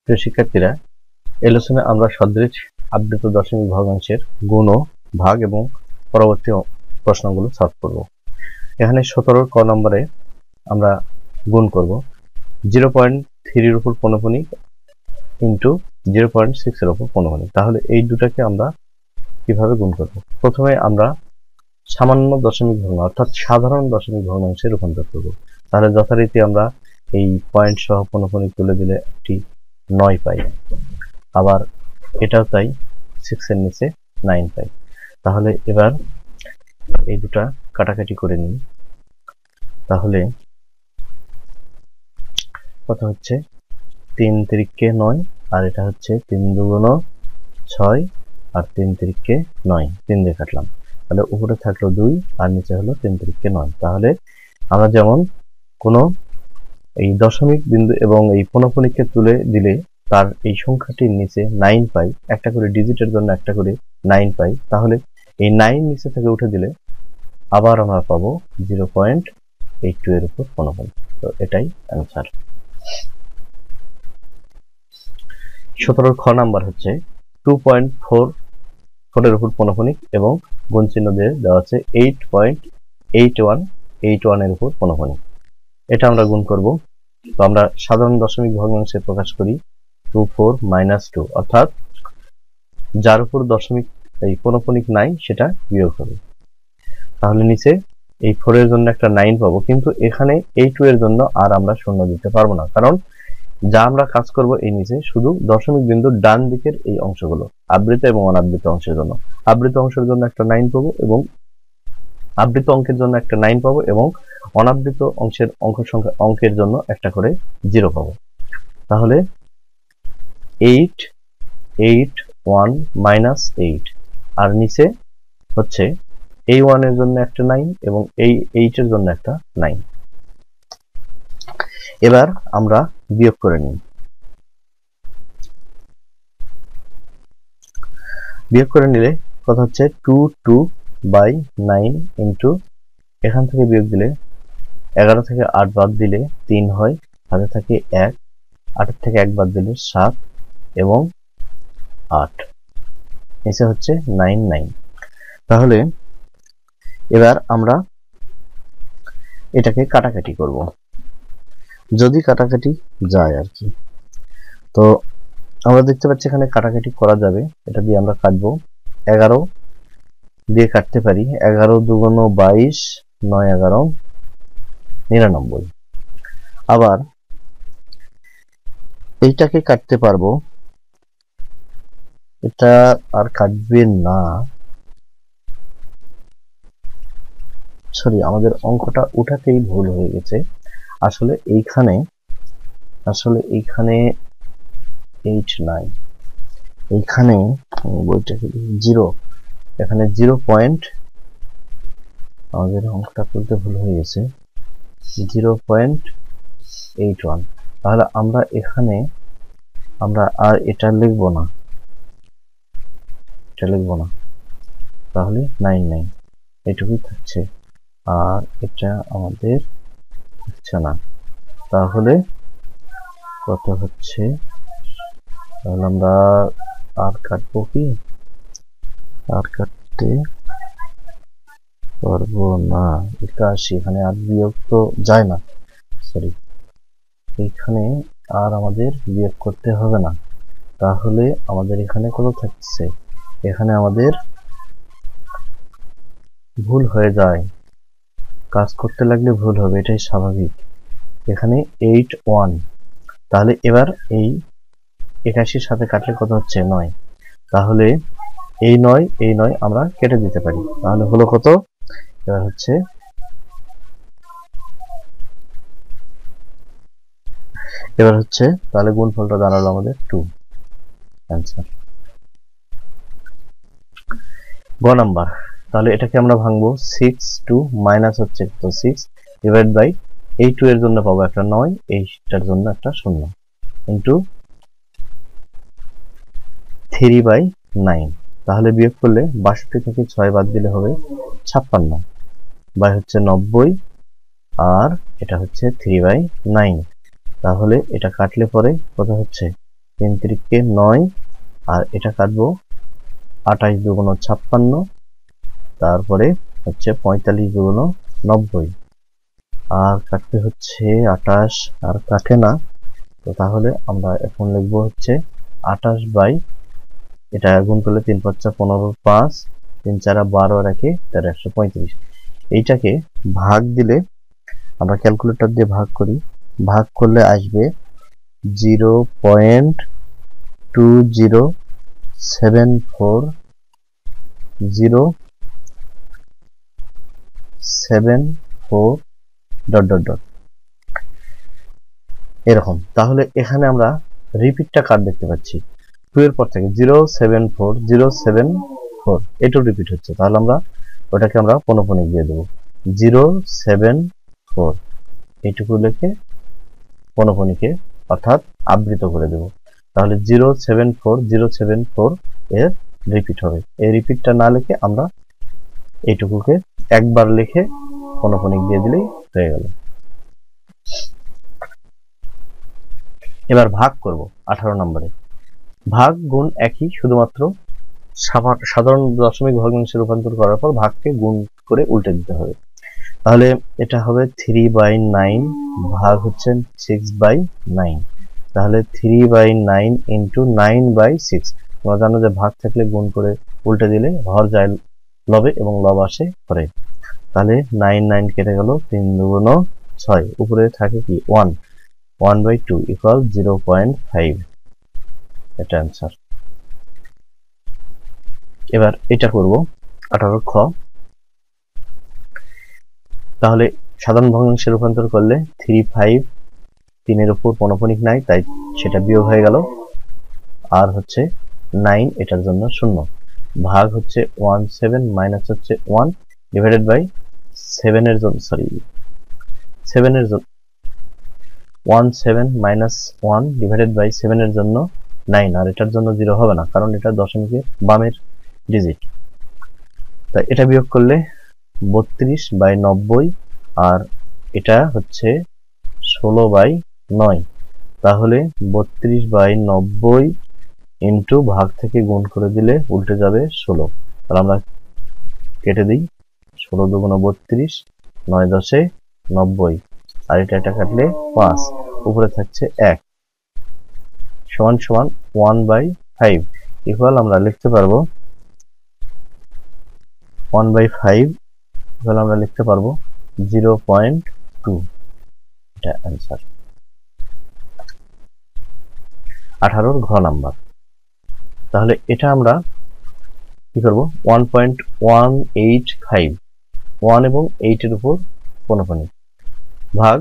প্রিয় শিক্ষার্থীরা, এই লেসনে আমরা সদৃশ আপডেট দশমিক ভগ্নাংশের গুণ ও ভাগ এবং পরবর্তী প্রশ্নগুলো সলভ করব। এখানে 17 ক নম্বরে আমরা গুণ করব 0.3 এর উপর পৌনঃপুনিক ইন্টু 0.6 এর উপর পৌনঃপুনিক। তাহলে এই দুটাকে আমরা কিভাবে গুণ করব? প্রথমে আমরা সামান্য দশমিক ভগ্নাংশ অর্থাৎ সাধারণ দশমিক ভগ্নাংশে রূপান্তর করব। তাহলে যথারীতি আমরা এই পয়েন্ট সহ পৌনঃপুনিক তুলে দিলে একটি 9 পাই, আবার এটাও তাই, 6 এর নিচে 9 পাই। তাহলে এবার এই দুটা কাটাকাটি করে নিই। তাহলে কত হচ্ছে? 3 তিরিকে 9, আর এটা হচ্ছে 3 দুগুণ 6 আর 3 তিরিকে 9, 3 দিয়ে কাটলাম। তাহলে উপরে থাকলো 2 আর নিচে হলো 3 তিরিকে 9। তাহলে আমরা যেমন কোনো এই দশমিক বিন্দু এবং এই পৌনঃপুনিককে তুলে দিলে তার এই সংখ্যাটির নিচে 9 পাই, একটা করে ডিজিটের জন্য একটা করে 9 পাই, তাহলে এই 9 নিচে থেকে উঠে দিলে আবার আমরা পাবো 0.82 এর উপর পৌনঃপুনিক। তো এটাই অ্যান্সার। 17 খ নাম্বার হচ্ছে 2.44 এর উপর পৌনঃপুনিক এবং গুণ চিহ্ন দিয়ে দেওয়া আছে 8.81 এর উপর পৌনঃপুনিক। এটা আমরা গুণ করব। তো আমরা সাধারণ দশমিক ভগ্নাংশে প্রকাশ করি 24 - 2, অর্থাৎ যার উপর দশমিক এই পৌনঃপুনিক নাই সেটা বিয়োগ হবে। তাহলে নিচে এই 4 এর জন্য একটা 9 পাবো, কিন্তু এখানে এই 2 এর জন্য আর আমরা শূন্য দিতে পারবো না, কারণ যা আমরা কাজ করব এই নিচে শুধু দশমিক বিন্দুর ডান দিকের এই অংশগুলো, আবৃত এবং অনাবৃত অংশের জন্য। আবৃত অংশের জন্য একটা 9 পাবো এবং আবৃত অঙ্কের জন্য একটা 9 পাবো এবং অনাবৃত অংশের অঙ্কের জন্য একটা করে 0 পাবো। তাহলে 8 8 1 - 8, আর নিচে হচ্ছে এই 1 এর জন্য একটা 9 এবং এই 8 এর জন্য একটা 9। এবার আমরা বিয়োগ করে নিই। বিয়োগ করে নিলে কত হচ্ছে? 22/9 ইন্টু, এখান থেকে বিয়োগ দিলে 11 থেকে 8 বাদ দিলে 3 হয়, হাতে থাকে 1, 8 থেকে 1 বাদ দিলে 7 এবং 8, নিচে হচ্ছে 9। তাহলে এবার আমরা এটাকে কাটাকাটি করব, যদি কাটাকাটি যায় আর কি। তো আমরা দেখতে পাচ্ছি এখানে কাটাকাটি করা যাবে, এটা দিয়ে আমরা কাটবো। 11 দিয়ে কাটতে পারি, 11 দুগুণ 22, 9 11 99। আবার এইটাকে কাটতে পারবো, এটা আর কাটবে না, সরি আমাদের অঙ্কটা উঠাতেই ভুল হয়ে গেছে। আসলে এইখানে 8 নাই, এইখানে বইটাকে 0, এখানে 0 পয়েন্ট, আমাদের অঙ্কটা তুলতে ভুল হয়ে গেছে, 0.81। তাহলে আমরা এখানে আর এটা লিখবো না, তাহলে 9 এটুকুই থাকছে, আর এটা আমাদের হচ্ছে না। তাহলে কত হচ্ছে? তাহলে আমরা আর কাটবো কি? আর কাটতে পারবো না। 81, এখানে আর বিয়োগ তো যায় না, সরি এখানে আর আমাদের বিয়োগ করতে হবে না। তাহলে আমাদের এখানে কত থাকছে? এখানে আমাদের ভুল হয়ে যায়, কাজ করতে লাগলে ভুল হবে, এটাই স্বাভাবিক। এখানে 81, তাহলে এবার এই 81 সাথে কাটলে কত হচ্ছে? 9। তাহলে এই 9 আমরা কেটে দিতে পারি, তাহলে হলো কত? এবার হচ্ছে তাহলে গুণফলটা দাঁড়ালো আমাদের 2, অ্যান্সার। গ নাম্বার, তাহলে এটাকে আমরা ভাঙবো 6 2 মাইনাস হচ্ছে তো 6 ডিভাইড বাই এই 2 এর জন্য পাবো একটা 9, এইটার জন্য একটা 0 ইন্টু 3/9। তাহলে বিয়োগ করলে 62 থেকে 6 বাদ দিলে হবে 56, বাই হচ্ছে 90, আর এটা হচ্ছে 3/9। তাহলে এটা কাটলে পরে কত হচ্ছে? 3 3কে 9, আর এটা কাটবো 28 দুগুণ 56, তারপরে হচ্ছে 45 দুগুণ 90, আর কাটতে হচ্ছে 28, আর কাটে না। তো তাহলে আমরা এখন লিখবো হচ্ছে 28 বাই, এটা গুণ করলে 3 5 15, 5 3 4 12 আর 1 13, 135। এইটাকে ভাগ দিলে, আমরা ক্যালকুলেটর দিয়ে ভাগ করি, ভাগ করলে আসবে 0.2074074 ডট ডট ডট এরকম। তাহলে এখানে আমরা রিপিটটা কাট দেখতে পাচ্ছি 2 এর পর থেকে 074074 এটাও রিপিট হচ্ছে। তাহলে আমরা ওটাকে আমরা পনপনিক দিয়ে দেবো 074, এইটুকু লিখে পনপনিকে অর্থাৎ আবৃত করে দেব। তাহলে 074074 এর রিপিট হবে। এই রিপিটটা না লিখে আমরা এইটুকুকে একবার লিখে পনপনিক দিয়ে দিলেই হয়ে গেল। এবার ভাগ করব 18 নম্বরে। ভাগ গুণ একই, শুধুমাত্র সাধারণ দশমিক ভগ্নাংশে রূপান্তর করার পর ভাগকে গুণ করে উল্টে দিতে হবে। তাহলে এটা হবে 3/9 ভাগ হচ্ছে 6/9। তাহলে 3/9 ইন্টু 9/6। তোমরা জানো যে ভাগ থাকলে গুণ করে উল্টে দিলে হর যায় লবে এবং লব আসে হরে। তাহলে 9 9 কেটে গেল, 3 দুগুণ 6, উপরে থাকে কি 1, 1/2 ইকুয়াল 0.5। এটা অ্যান্সার। এবার এটা করব 18 খ। তাহলে সাধারণ ভগ্নাংশে রূপান্তর করলে 3 5, 3 এর উপর পনপনিক নাই তাই সেটা বিয়োগ হয়ে গেল, আর হচ্ছে 9 এটার জন্য 0, ভাগ হচ্ছে 17 মাইনাস হচ্ছে 1 ডিভাইডেড বাই 7 এর জন্য 7 এর জন্য 17 মাইনাস 1 ডিভাইডেড বাই 7 এর জন্য 9, আর এটার জন্য 0 হবে না কারণ এটা দশমিকের বামের ডিজিট। তাই এটা বিয়োগ করলে 32/90, আর এটা হচ্ছে 16/9। তাহলে 32/90 ইন্টু ভাগ থেকে গুণ করে দিলে উল্টে যাবে 16। তাহলে আমরা কেটে দিই, 16 দুগুণ 32, 9 10 90, আর এটা কাটলে 5, উপরে থাকছে 1 সমান সমান 1/5 ইকুয়াল আমরা লিখতে পারবো 1/5 ইকুয়াল আমরা লিখতে পারবো 0.2। এটা অ্যান্সার 18 ঘ নাম্বার। তাহলে এটা আমরা কি করব, 1.185, 1 এবং 8 এর উপর পনপনিক ভাগ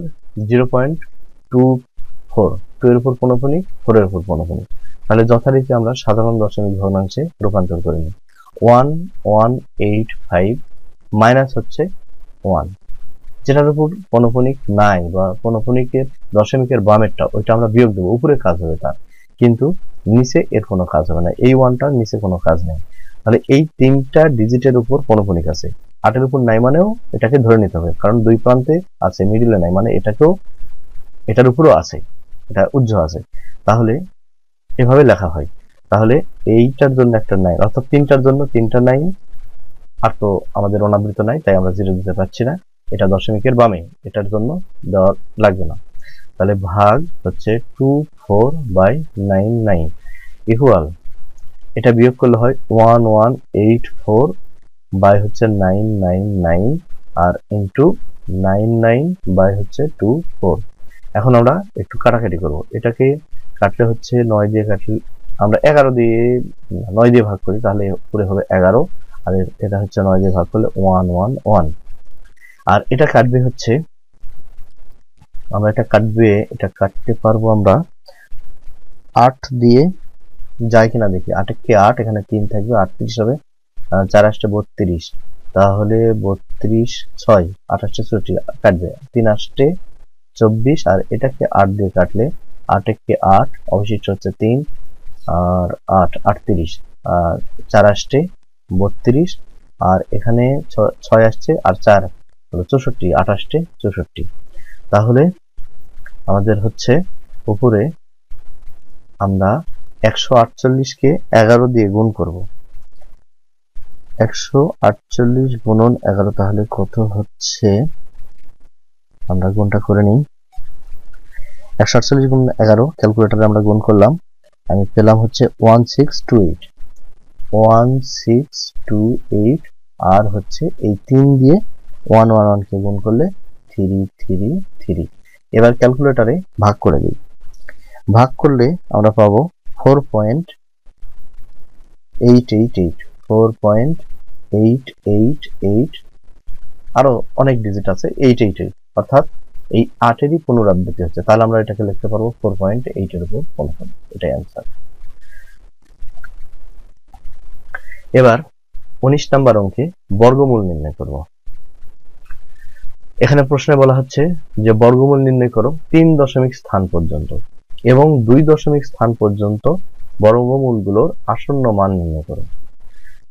0.24, 2 এর উপর পনপনিক, 4 এর উপর পনপনিক। তাহলে যথারীতি আমরা সাধারণ দশমিক ভগ্নাংশে রূপান্তর করে নিই। 1185 মাইনাস হচ্ছে 1, যেটার উপর পনপনিক নাই বা পনপনিকের দশমিকের বামেরটা ওইটা আমরা বিয়োগ দেবো, উপরে কাজ হবে তার, কিন্তু নিচে এর কোনো কাজ হবে না, এই 1টার নিচে কোনো কাজ নেই। তাহলে এই 3টা ডিজিটের উপর পনপনিক আছে, 8 এর উপর নাই মানেও এটাকে ধরে নিতে হবে কারণ দুই প্রান্তে আছে, মিডিলে নাই মানে এটাকেও এটার উপরও আছে, এটা উজ্জ্ব আছে। তাহলে এভাবে লেখা হয়। তাহলে এইটার জন্য একটা 9, অর্থাৎ 3টার জন্য 3টা 9, আর তো আমাদের অনাবৃত নাই তাই আমরা 0 দিতে পারছি না, এটা দশমিকের বামে, এটার জন্য দেওয়া লাগবে না। তাহলে ভাগ হচ্ছে 24/99 ইকুয়াল, এটা বিয়োগ করলে হয় 1184 বাই হচ্ছে 999, আর ইন্টু 99 বাই হচ্ছে 24। এখন আমরা একটু কাটাকাটি করব, এটাকে কাটলে হচ্ছে 9 দিয়ে কাটলে আমরা 11 দিয়ে 9 দিয়ে ভাগ করি তাহলে পুরো হবে 11, আর এটা হচ্ছে 9 দিয়ে ভাগ করলে 111, আর এটা কাটবে হচ্ছে আমরা এটা কাটতে পারবো আমরা 8 দিয়ে, যায় কিনা দেখি, 8 কে 8, এখানে 3 থাকবে, 38 হবে, 4 8 32, তাহলে 32 6 28 64 কাটবে, 3 8 24, আর এটাকে 8 দিয়ে কাটলে 8 কে 8, অবশিষ্ট হচ্ছে 3 আর 8 38, আর 4 8 32, আর এখানে 6 আসছে আর 4 হলো 64, 28 64। তাহলে আমাদের হচ্ছে উপরে আমরা 148 কে 11 দিয়ে গুণ করব। 148 গুণন 11 তাহলে কত হচ্ছে, আমরা গুণটা করে নিই। 148 গুণ 11 ক্যালকুলেটরে আমরা গুণ করলাম, আমি পেলাম হচ্ছে 1628। 1628 আর হচ্ছে এই 3 দিয়ে 111 কে গুণ করলে 333। এবার ক্যালকুলেটরে ভাগ করে দিই। ভাগ করলে আমরা পাবো 4.888, 4.888, আরো অনেক ডিজিট আছে 888, অর্থাৎ এই 8-এরই পুনরাবৃত্তি হচ্ছে। তাহলে আমরা এটাকে লিখতে পারবো 4.8 এর উপর 15, এটাই অ্যান্সার। এবার 19 নাম্বার অঙ্কে বর্গমূল নির্ণয় করব। এখানে প্রশ্নে বলা হচ্ছে যে বর্গমূল নির্ণয় করো 3 দশমিক স্থান পর্যন্ত এবং 2 দশমিক স্থান পর্যন্ত বর্গমূলগুলোর আসন্ন মান নির্ণয় করো।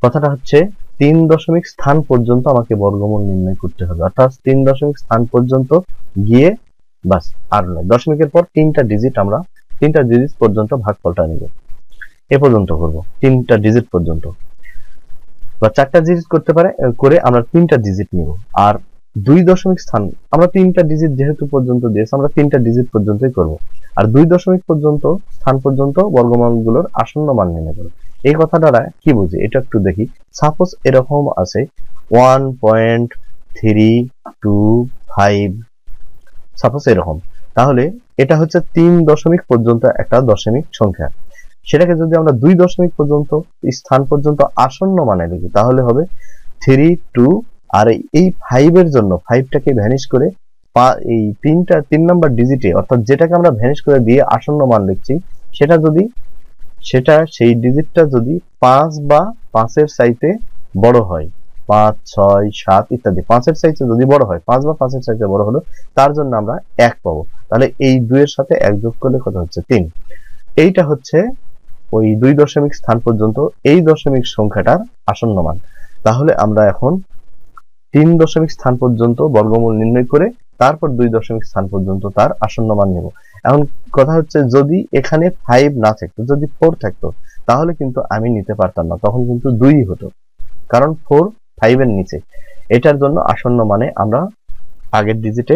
কথাটা হচ্ছে 3 দশমিক স্থান পর্যন্ত আমাকে বর্গমূল নির্ণয় করতে হবে, অর্থাৎ 3 দশমিক স্থান পর্যন্ত গিয়ে বাস আর নয়, দশমিকের পর 3টা ডিজিট আমরা 3টা ডিজিট পর্যন্ত ভাগফলটা নিব। এ পর্যন্ত করব 3টা ডিজিট পর্যন্ত, বা 4টা ডিজিট করতে পারে করে আমরা 3টা ডিজিট নিব। আর 2 দশমিক স্থান আমরা 3টা ডিজিট যেহেতু পর্যন্ত দিয়েছে, আমরা 3টা ডিজিট পর্যন্তই করব। আর 2 দশমিক পর্যন্ত স্থান পর্যন্ত বর্গমূলগুলোর আসন্ন মান নির্ণয় করব। এই কথাটা কি বুঝি এটা একটু দেখি। সাপোজ এরকম আছে 1.325, সাপোজ এরকম, তাহলে এটা হচ্ছে 3 দশমিক পর্যন্ত একটা দশমিক সংখ্যা। সেটাকে যদি আমরা 2 দশমিক পর্যন্ত স্থান পর্যন্ত আসন্ন মানে লিখি তাহলে হবে 32, আর এই 5 এর জন্য 5টাকে ভ্যানিশ করে এই 3 নাম্বার ডিজিটে, অর্থাৎ যেটাকে আমরা ভ্যানিশ করে দিয়ে আসন্ন মান লিখছি, সেই ডিজিটটা যদি 5 বা 5 এর চাইতে বড় হয়, 5, 6, 7 ইত্যাদি 5 এর চাইতে যদি বড় হয়, 5 বা 5 এর চাইতে বড় হলো, তার জন্য আমরা 1 পাবো। তাহলে এই 2 এর সাথে 1 যোগ করলে কত হচ্ছে 3। এইটা হচ্ছে ওই 2 দশমিক স্থান পর্যন্ত এই দশমিক সংখ্যাটার আসন্ন মান। তাহলে আমরা এখন 3 দশমিক স্থান পর্যন্ত বর্গমূল নির্ণয় করে তারপর 2 দশমিক স্থান পর্যন্ত তার আসন্ন মান নেব। এখন কথা হচ্ছে যদি এখানে 5 না থাকতো, যদি 4 থাকতো, তাহলে কিন্তু আমি নিতে পারতাম না, তখন কিন্তু 2 হতো, কারণ 4 5 এর নিচে। এটার জন্য আসন্ন মানে আমরা আগের ডিজিটে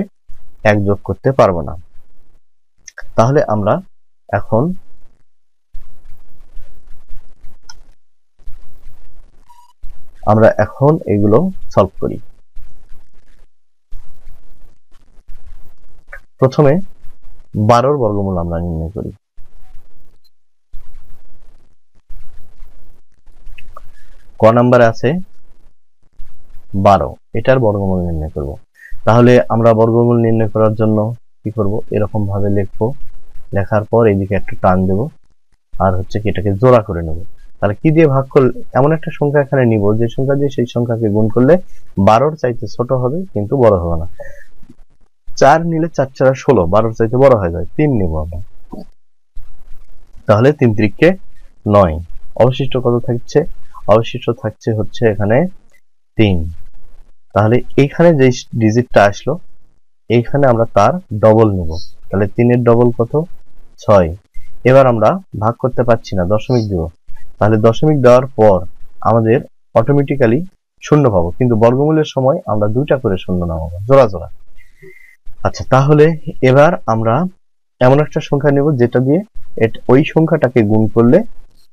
1 যোগ করতে পারবো না। তাহলে আমরা এখন এগুলো সলভ করি। প্রথমে 12 বর্গমূল আমরা নির্ণয় করি। ক নাম্বারে আছে 12, এটার বর্গমূল নির্ণয় করব। তাহলে আমরা বর্গমূল নির্ণয় করার জন্য কি করব, এরকম ভাবে লিখবো, লেখার পর এইদিকে একটা টান দেব, আর হচ্ছে কি এটাকে জোড়া করে নেব। তাহলে কি দিয়ে ভাগ করলে, এমন একটা সংখ্যা এখানে নিব যে সংখ্যা দিয়ে সেই সংখ্যাকে গুণ করলে 12-র চাইতে ছোট হবে কিন্তু বড় হবে না। 4 নিলে 4 4 16, 12-র চাইতে বড় হয়ে যায়, 3 নিব আমরা। তাহলে 3 3 9, অবশিষ্ট কত থাকছে, অবশিষ্ট থাকছে হচ্ছে এখানে 3। তাহলে এইখানে যে ডিজিটটা আসলো এইখানে আমরা তার ডবল নেব, তাহলে 3 এর ডবল কত 6। এবার আমরা ভাগ করতে পারছি না, দশমিক দিব, তাহলে দশমিক দেওয়ার পর আমাদের অটোমেটিক্যালি শূন্য পাবো, কিন্তু বর্গমূলের সময় আমরা 2টা করে শূন্য নামাবো জোড়া জোড়া। আচ্ছা, তাহলে এবার আমরা এমন একটা সংখ্যা নেব যেটা দিয়ে ওই সংখ্যাটাকে গুণ করলে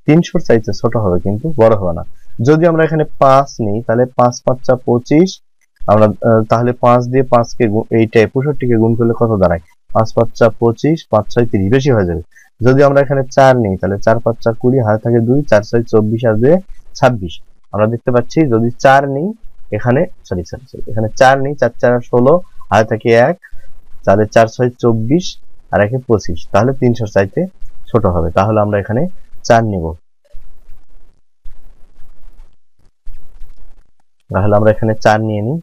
300-র চাইতে ছোট হবে কিন্তু বড় হবে না। যদি আমরা এখানে 5 নিই তাহলে 5 5 25, আমরা তাহলে 5 দিয়ে 5কে এইটাই 65কে গুণ করলে কত দাঁড়ায়, 5 5 25, 5 6 30, বেশি হয়ে যাবে। যদি আমরা এখানে 4 নিই তাহলে 4 5 20, হাতে থাকে 2, 4 6 24 আর 2 26। আমরা দেখতে পাচ্ছি যদি 4 নিই এখানে এখানে 4 নিই, 4 4 16, হাতে থাকে 1, তাহলে 4 6 24 আর 1 25, তাহলে 300-র চাইতে ছোট হবে। তাহলে আমরা এখানে 4 নিব, তাহলে আমরা এখানে 4 নিয়ে নিই,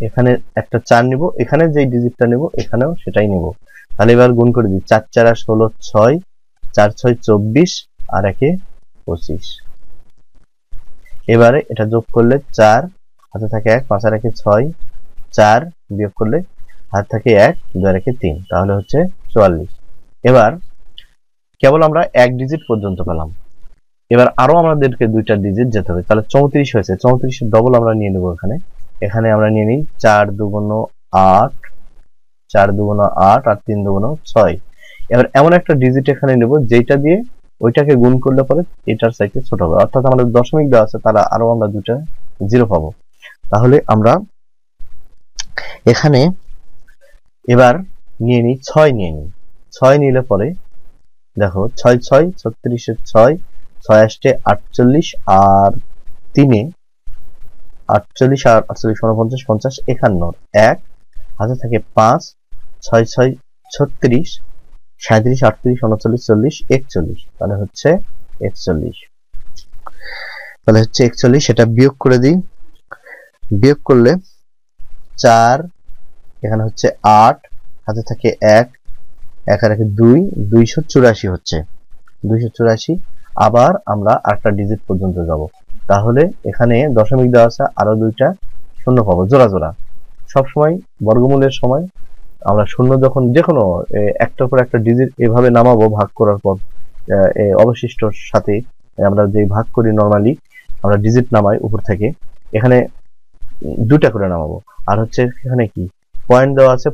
এখানে একটা 4 নিব, এখানে যেই ডিজিটটা নেব এখানেও সেটাই নেব। তাহলে এবার গুণ করে দিই, 4 4 16 6, 4 6 24 আর 1 25। এবারে এটা যোগ করলে 4, হাতে থাকে 1, 5 আর 1 6, 4 বিয়োগ করলে হাতে থাকে 1, 2 আর 1 3, তাহলে হচ্ছে 44। এবার কেবল আমরা এক ডিজিট পর্যন্ত পেলাম। এবার আরো আমাদেরকে দুইটা ডিজিট যেতে হবে, তাহলে 34 হয়েছে। 34 ডবল আমরা নিয়ে নেব এখানে আমরা নিয়ে নিই 4 দুগুণ 8, 4 দুগুণ 8 আর 3 দুগুণ 6। এবার এমন একটা ডিজিট এখানে নেব যেটা দিয়ে ওইটাকে গুণ করলে পরে এটার চাইতে ছোট হবে, অর্থাৎ আমাদের দশমিক দেওয়া আছে তারা আরো আমরা দুটা জিরো পাবো। তাহলে আমরা এখানে এবার নিয়ে নিই 6 নিয়ে নিই। 6 নিলে পরে দেখো 6 6 36 এর 6, 6 আসছে 48 আর 3 48 আর 48 49 50 51 1 হাতে থাকে 5, 6 6 36, 37 38 39 40 41, তাহলে হচ্ছে 41। তাহলে হচ্ছে 41, সেটা বিয়োগ করে দিই। বিয়োগ করলে 4, এখানে হচ্ছে 8, হাতে থাকে 1, 1 আর 1 2, 284 হচ্ছে 284। আবার আমরা আরেকটা ডিজিট পর্যন্ত যাব, তাহলে এখানে দশমিক দেওয়া আছে আরো দুইটা শূন্য পাবো জোড়া জোড়া। সবসময় বর্গমূলের সময় আমরা শূন্য যখন যে কোনো একটার পর একটা ডিজিট এভাবে নামাবো ভাগ করার পর, অবশিষ্টর সাথে আমরা যে ভাগ করি নরমালি আমরা ডিজিট নামাই উপর থেকে, এখানে দুটা করে নামাবো। আর হচ্ছে এখানে কি পয়েন্ট দেওয়া আছে,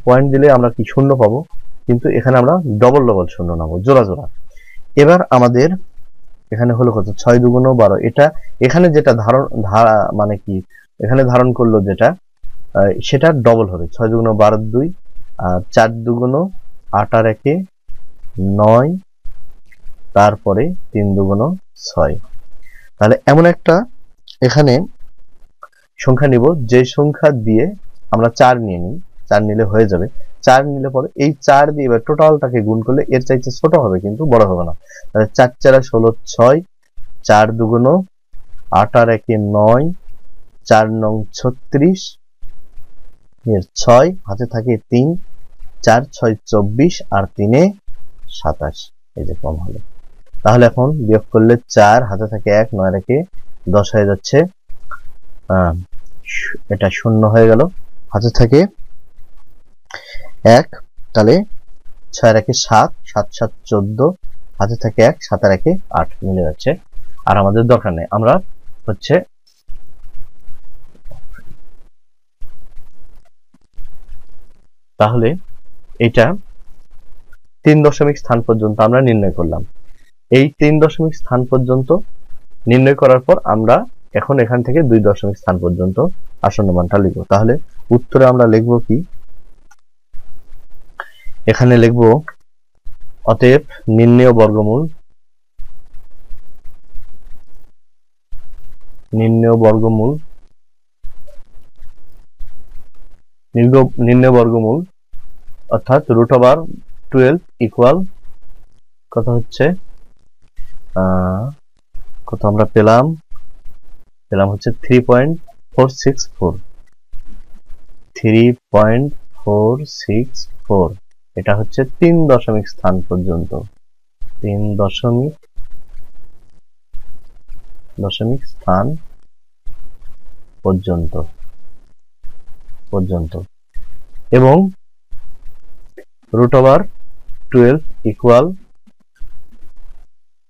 পয়েন্ট দিলে আমরা কি শূন্য পাবো, কিন্তু এখানে আমরা ডবল ডবল শূন্য নামাবো জোড়া জোড়া। এবার আমাদের এখানে হলো কত 6 দুগুণ 12, এটা এখানে যেটা মানে কি এখানে ধারণ করলো যেটা সেটা ডবল হবে। 6 দুগুণ 12 2, আর 4 দুগুণ 8 আর 1 9, তারপরে 3 দুগুণ 6। তাহলে এমন একটা এখানে সংখ্যা নিব যে সংখ্যা দিয়ে আমরা 4 নিয়ে নিই, 4 নিলে হয়ে যাবে। 4 নিলে পরে এই 4 দিয়ে এবার টোটালটাকে গুণ করলে এর চাইতে ছোট হবে কিন্তু বড় হবে না। তাহলে 4 4 16 6, 4 দুগুণ 8 আর 1 9, 4 9 36 এর 6, হাতে থাকে 3, 4 6 24 আর 3 27, এই যে কম হলো। তাহলে এখন বিয়োগ করলে 4, হাতে থাকে 1, 9 রেখে 10 হয়ে যাচ্ছে, এটা শূন্য হয়ে গেল, হাতে থাকে 1, তাহলে 6 রেখে 7, 7 7 14, হাতে থাকে 1, 7 রেখে 8 মিলে যাচ্ছে। আর আমাদের দরকার নেই, আমরা হচ্ছে তাহলে এটা 3 দশমিক স্থান পর্যন্ত আমরা নির্ণয় করলাম। এই 3 দশমিক স্থান পর্যন্ত নির্ণয় করার পর আমরা এখন এখান থেকে 2 দশমিক স্থান পর্যন্ত আসন্ন মানটা লিখব। তাহলে উত্তরে আমরা লিখব কি, এখানে লিখব অতএব নির্ণেয় বর্গমূল অর্থাৎ √12 ইকুয়াল কত হচ্ছে, কত আমরা পেলাম হচ্ছে 3.464। এটা হচ্ছে 3 দশমিক স্থান পর্যন্ত, 3 দশমিক স্থান পর্যন্ত এবং √12 ইকুয়াল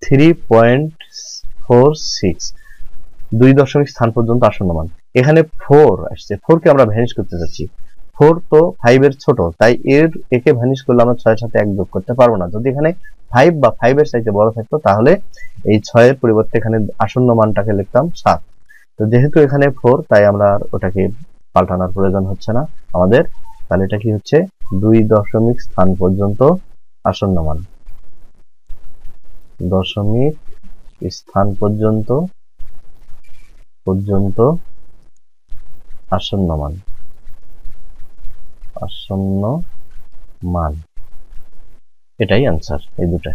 3.46, 2 দশমিক স্থান পর্যন্ত আসন্ন মান। এখানে 4 আসছে, 4 কে আমরা ভ্যানিশ করতে যাচ্ছি। 4 তো 5 এর ছোট, তাই একে ভ্যানিশ করলে আমরা 6 এর সাথে 1 যোগ করতে পারবো না। যদি এখানে 5 বা 5 এর চাইতে বড় থাকতো তাহলে এই 6 এর পরিবর্তে এখানে আসন্ন মানটাকে লিখতাম 7। তো যেহেতু এখানে 4, তাই আমরা ওটাকে পাল্টানোর প্রয়োজন হচ্ছে না আমাদের। তাহলে এটা কি হচ্ছে 2 দশমিক স্থান পর্যন্ত আসন্ন মান, দশমিক স্থান পর্যন্ত আসন্ন মান, এটাই आंसर এই দুটো।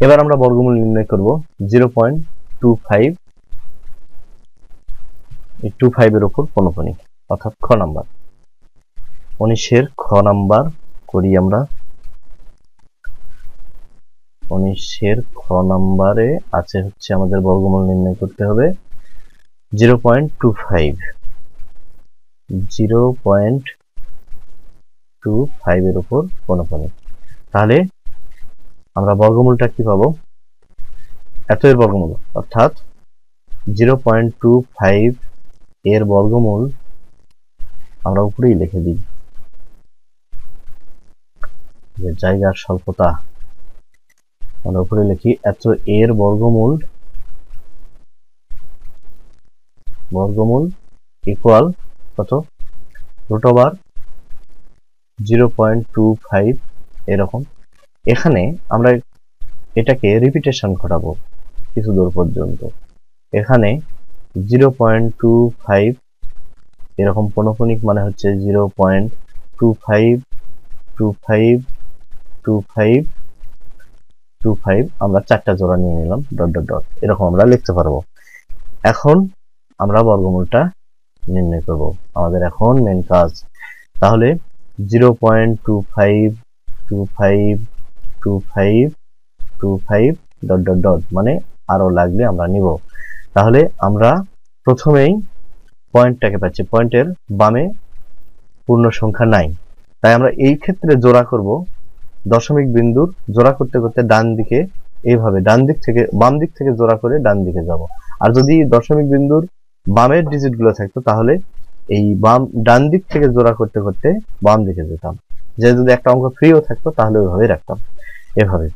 এবার আমরা বর্গমূল নির্ণয় করব 0.25, এই 25 এর উপর পনপনিক, অর্থাৎ খ নাম্বার। 19 এর খ নাম্বার করি আমরা। 19 এর খ নাম্বারে আছে হচ্ছে আমাদের বর্গমূল নির্ণয় করতে হবে 0.25 0.25 এর উপর পনপনিক। তাহলে আমরা বর্গমূলটা কি পাবো? এত এর বর্গমূল অর্থাৎ 0.25 এর বর্গমূল আমরা উপরেই লিখে দিই, যে জায়গার স্বল্পতা আমরা উপরে লিখি এত এর বর্গমূল ইকুয়াল কত? √0.25 এরকম। এখানে আমরা এটাকে রিপিটেশন ঘটাবো কিছু দূর পর্যন্ত। এখানে 0.25 এরকম পনপনিক মানে হচ্ছে 0.25 আমরা 4টা জোড়া নিয়ে নিলাম, ডট ডট ডট, এরকম আমরা লিখতে পারবো। এখন আমরা বর্গমূলটা নির্ণয় করব, আমাদের এখন মেন কাজ। তাহলে 0.25 ডট ডট ডট মানে আরো লাগলে আমরা নিব। তাহলে আমরা প্রথমেই পয়েন্টটাকে পাচ্ছি, পয়েন্টের বামে পূর্ণ সংখ্যা নাই, তাই আমরা এই ক্ষেত্রে জোড়া করব দশমিক বিন্দুর জোড়া করতে করতে ডান দিকে, এইভাবে ডান দিক থেকে বাম দিক থেকে জোড়া করে ডান দিকে যাব। আর যদি দশমিক বিন্দুর বামের ডিজিটগুলো থাকতো তাহলে এই ডান দিক থেকে জোড়া করতে করতে বাম দিকে যেতাম। যে যদি একটা অঙ্ক ফ্রিও থাকতো তাহলে ওইভাবেই রাখতাম, এভাবে।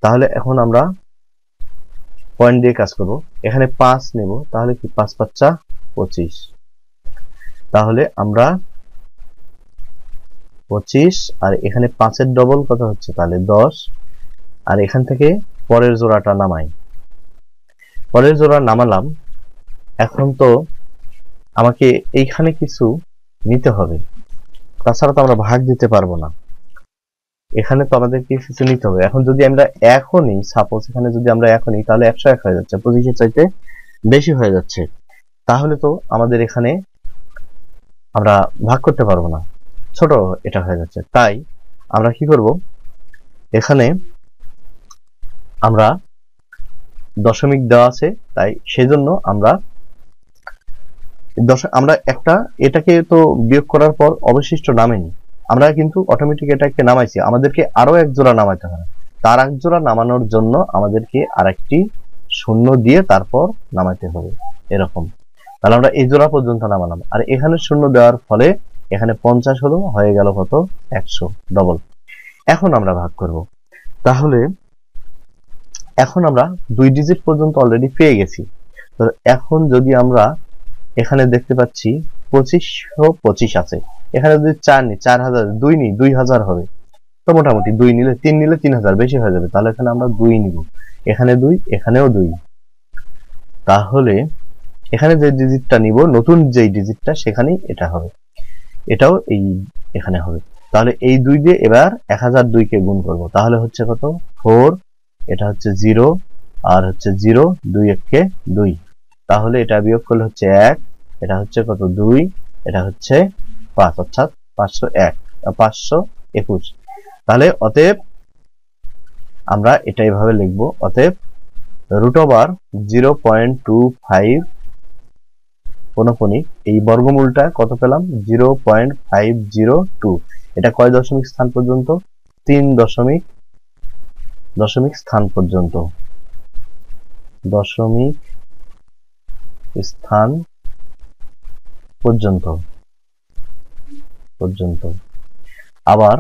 তাহলে এখন আমরা পয়েন্ট দিয়ে কাজ করব। এখানে 5 নেব, তাহলে কি 5 5 25। তাহলে আমরা 25 আর এখানে 5 এর ডবল কত হচ্ছে, তাহলে 10। আর এখান থেকে পরের জোড়াটা নামাই, পরের জোড়া নামালাম। এখন তো আমাকে এইখানে কিছু নিতে হবে, তাছাড়া তো আমরা ভাগ দিতে পারবো না। এখানে তো আমাদের কিছু নিতে হবে। এখন যদি আমরা এখনই সাপোজ এখানে যদি আমরা এখনই, তাহলে 101 হয়ে যাচ্ছে, 25 চাইতে বেশি হয়ে যাচ্ছে। তাহলে তো আমাদের এখানে আমরা ভাগ করতে পারবো না, ছোট এটা হয়ে যাচ্ছে। তাই আমরা কি করব, এখানে আমরা দশমিক দেওয়া আছে, তাই সেজন্য আমরা একটা এটাকে তো বিয়োগ করার পর অবশিষ্ট নামেনি, আমরা কিন্তু অটোমেটিক এটাকে নামাইছি। আমাদেরকে আরো এক জোড়া নামাইতে হবে, তার এক জোড়া নামানোর জন্য আমাদেরকে আরেকটি শূন্য দিয়ে তারপর নামাইতে হবে, এরকম। তাহলে আমরা এই জোড়া পর্যন্ত নামালাম, আর এখানে শূন্য দেওয়ার ফলে এখানে 50 হলো, হয়ে গেল কত, 100 ডবল। এখন আমরা ভাগ করব। তাহলে এখন আমরা 2 ডিজিট পর্যন্ত অলরেডি পেয়ে গেছি। তো এখন যদি আমরা এখানে দেখতে পাচ্ছি 2525 আছে, এখানে যদি 4 নি, 4000, 2 নি, 2000 হবে। তো মোটামুটি 2 নিলে 3 নিলে 3000 বেশি হয়ে যাবে, তাহলে এখানে আমরা 2 নিব। এখানে 2, এখানেও 2। তাহলে এখানে যে ডিজিটটা নিব, নতুন যেই ডিজিটটা, সেখানেই এটা হবে, এটাও এখানে হবে। তাহলে এই 2 দিয়ে এবার 1002 কে গুণ করব, তাহলে হচ্ছে কত, 4, এটা হচ্ছে 0, আর হচ্ছে 0, 2 1 2। তাহলে এটা বিয়োগ করলে হচ্ছে 1, এটা হচ্ছে কত, 2, এটা হচ্ছে 5, অর্থাৎ 521। তাহলে অতএব আমরা এটা এইভাবে লিখব, অতএব √0.25 পনপনিক, এই বর্গমূলটা কত পেলাম, 0.502। এটা কয় দশমিক স্থান পর্যন্ত, 3 দশমিক স্থান পর্যন্ত, দশমিক স্থান পর্যন্ত। আবার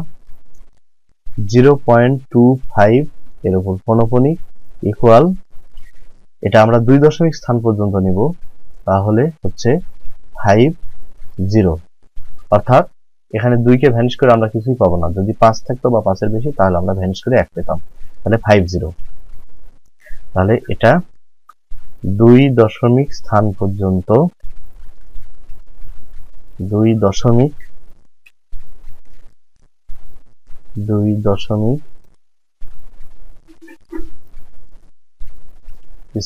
0.25 এর উপর পনপনিক ইকুয়াল, এটা আমরা 2 দশমিক স্থান পর্যন্ত নিব, তাহলে হচ্ছে 50। অর্থাৎ এখানে 2 কে ভ্যানিশ করে আমরা কিছুই পাবো না, যদি 5 থাকতো বা 5 এর বেশি তাহলে আমরা ভ্যানিশ করে 1 পেতাম, তাহলে 50। তাহলে এটা 2 দশমিক স্থান পর্যন্ত, 2 দশমিক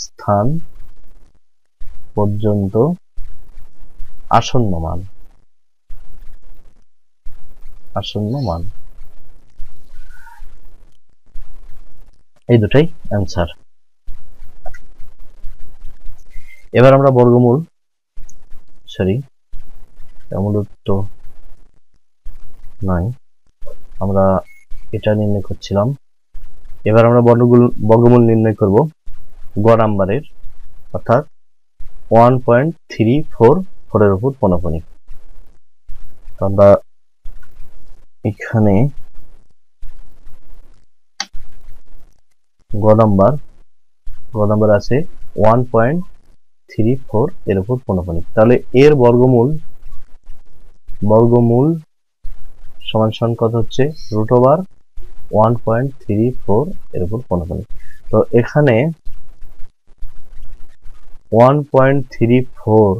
স্থান পর্যন্ত আসন্ন মান, এই দুটাই অ্যান্সার। এবার আমরা বর্গমূল, মূলত নয়, আমরা এটা নির্ণয় করছিলাম। এবার আমরা বর্গমূল নির্ণয় করব গ নাম্বারের, অর্থাৎ 1.344 এর উপর পনপনিক। আমরা এখানে গ নাম্বার আছে 1.34 এর উপর পনপনিক। তাহলে এর বর্গমূল সমান কত হচ্ছে, √1.34 এর উপর পনপনিক। তো এখানে 1.34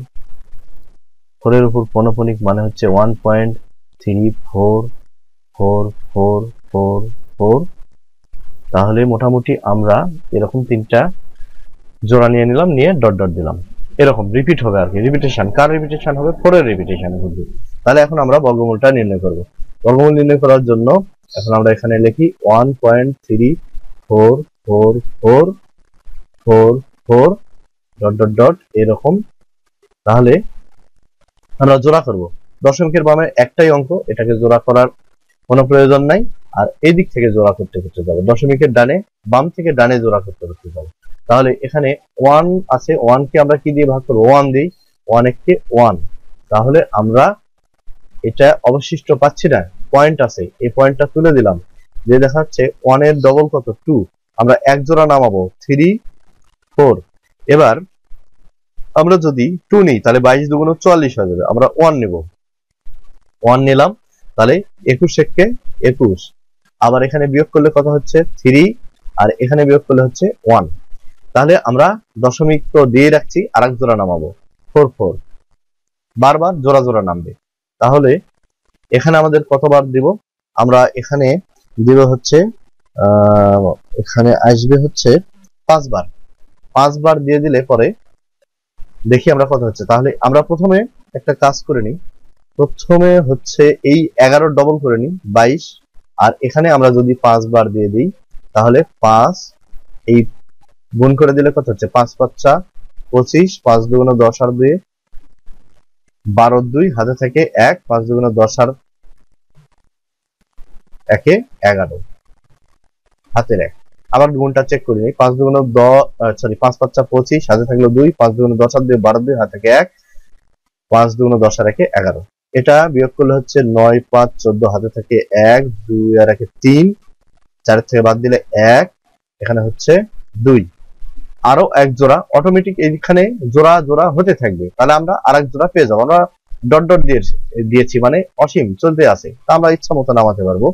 এর উপর পনপনিক মানে হচ্ছে 1.3444444। তাহলে মোটামুটি আমরা এরকম তিনটা জোড়া নিয়ে নিলাম, নিয়ে ডট ডট দিলাম, এরকম রিপিট হবে আর কি। রিপিটেশন কার রিপিটেশন হবে, 4 এর রিপিটেশন হবে। তাহলে এখন আমরা বর্গমূলটা নির্ণয় করব। বর্গমূল নির্ণয় করার জন্য এখন আমরা এখানে লিখি 1.344444 ডট ডট ডট এরকম। তাহলে আমরা জোড়া করব। দশমিকের বামে একটাই অঙ্ক, এটাকে জোড়া করার কোনো প্রয়োজন নাই। আর এই দিক থেকে জোড়া করতে করতে যাবো, দশমিকের ডানে বাম থেকে ডানে জোড়া করতে করতে যাবো। তাহলে এখানে 1 আছে, 1 কে আমরা কি দিয়ে ভাগ করবো, 1 দিই, 1 কে 1। তাহলে আমরা এটা অবশিষ্ট পাচ্ছি না, পয়েন্ট আছে, এই পয়েন্টটা তুলে দিলাম, যে দেখাচ্ছে 1 এর ডবল কত, 2। আমরা এক জোড়া নামাবো, 3 4। এবার আমরা যদি 2 নিই তাহলে 22 দুগুণ 44 হয়ে যাবে। আমরা 1 নেব, 1 নিলাম, তাহলে 21 কে 21। আবার এখানে বিয়োগ করলে কত হচ্ছে, 3, আর এখানে বিয়োগ করলে হচ্ছে 1। তাহলে আমরা দশমিক তো দিয়ে রাখছি, আরেক জোড়া নামাবো, 4 4। বারবার জোড়া জোড়া নামবে। তাহলে এখানে আমাদের কতবার দিব, আমরা এখানে দিব হচ্ছে এখানে আসবে হচ্ছে 5 বার। 5 বার দিয়ে দিলে পরে দেখি আমরা কত হচ্ছে। তাহলে আমরা প্রথমে একটা কাজ করে নিই, প্রথমে হচ্ছে এই 11 ডবল করে নিই, 22। আর এখানে আমরা যদি 5 বার দিয়ে দিই তাহলে 5 এই গুণ করে দিলে কত হচ্ছে, 5 5 25, 5 দুগুণ 10 আর 2 12, 2 হাতে থেকে 1, 5 দুগুণ 10 আর 1 11 হাতের 1। আবার গুণটা চেক করে নিই, 5 দুগুণ 5 5 25 হাতে থাকলো 2, 5 দুগুণ 10 আর 2 12, 2 হাতে থেকে 1, 5 দুগুণ 10 আর 1 11। এটা বিয়োগ করলে হচ্ছে 9 5 14 হাতে থেকে 1, 2 আর 1 3, 4 থেকে বাদ দিলে 1, এখানে হচ্ছে 2। আরো এক জোড়া অটোমেটিক এইখানে জোড়া জোড়া হতে থাকবে। তাহলে আমরা আরেক জোড়া পেয়ে যাবো। আমরা ডট ডট দিয়েছি মানে অসীম চলতে আছে, তা আমরা ইচ্ছা মতো নামাতে পারবো।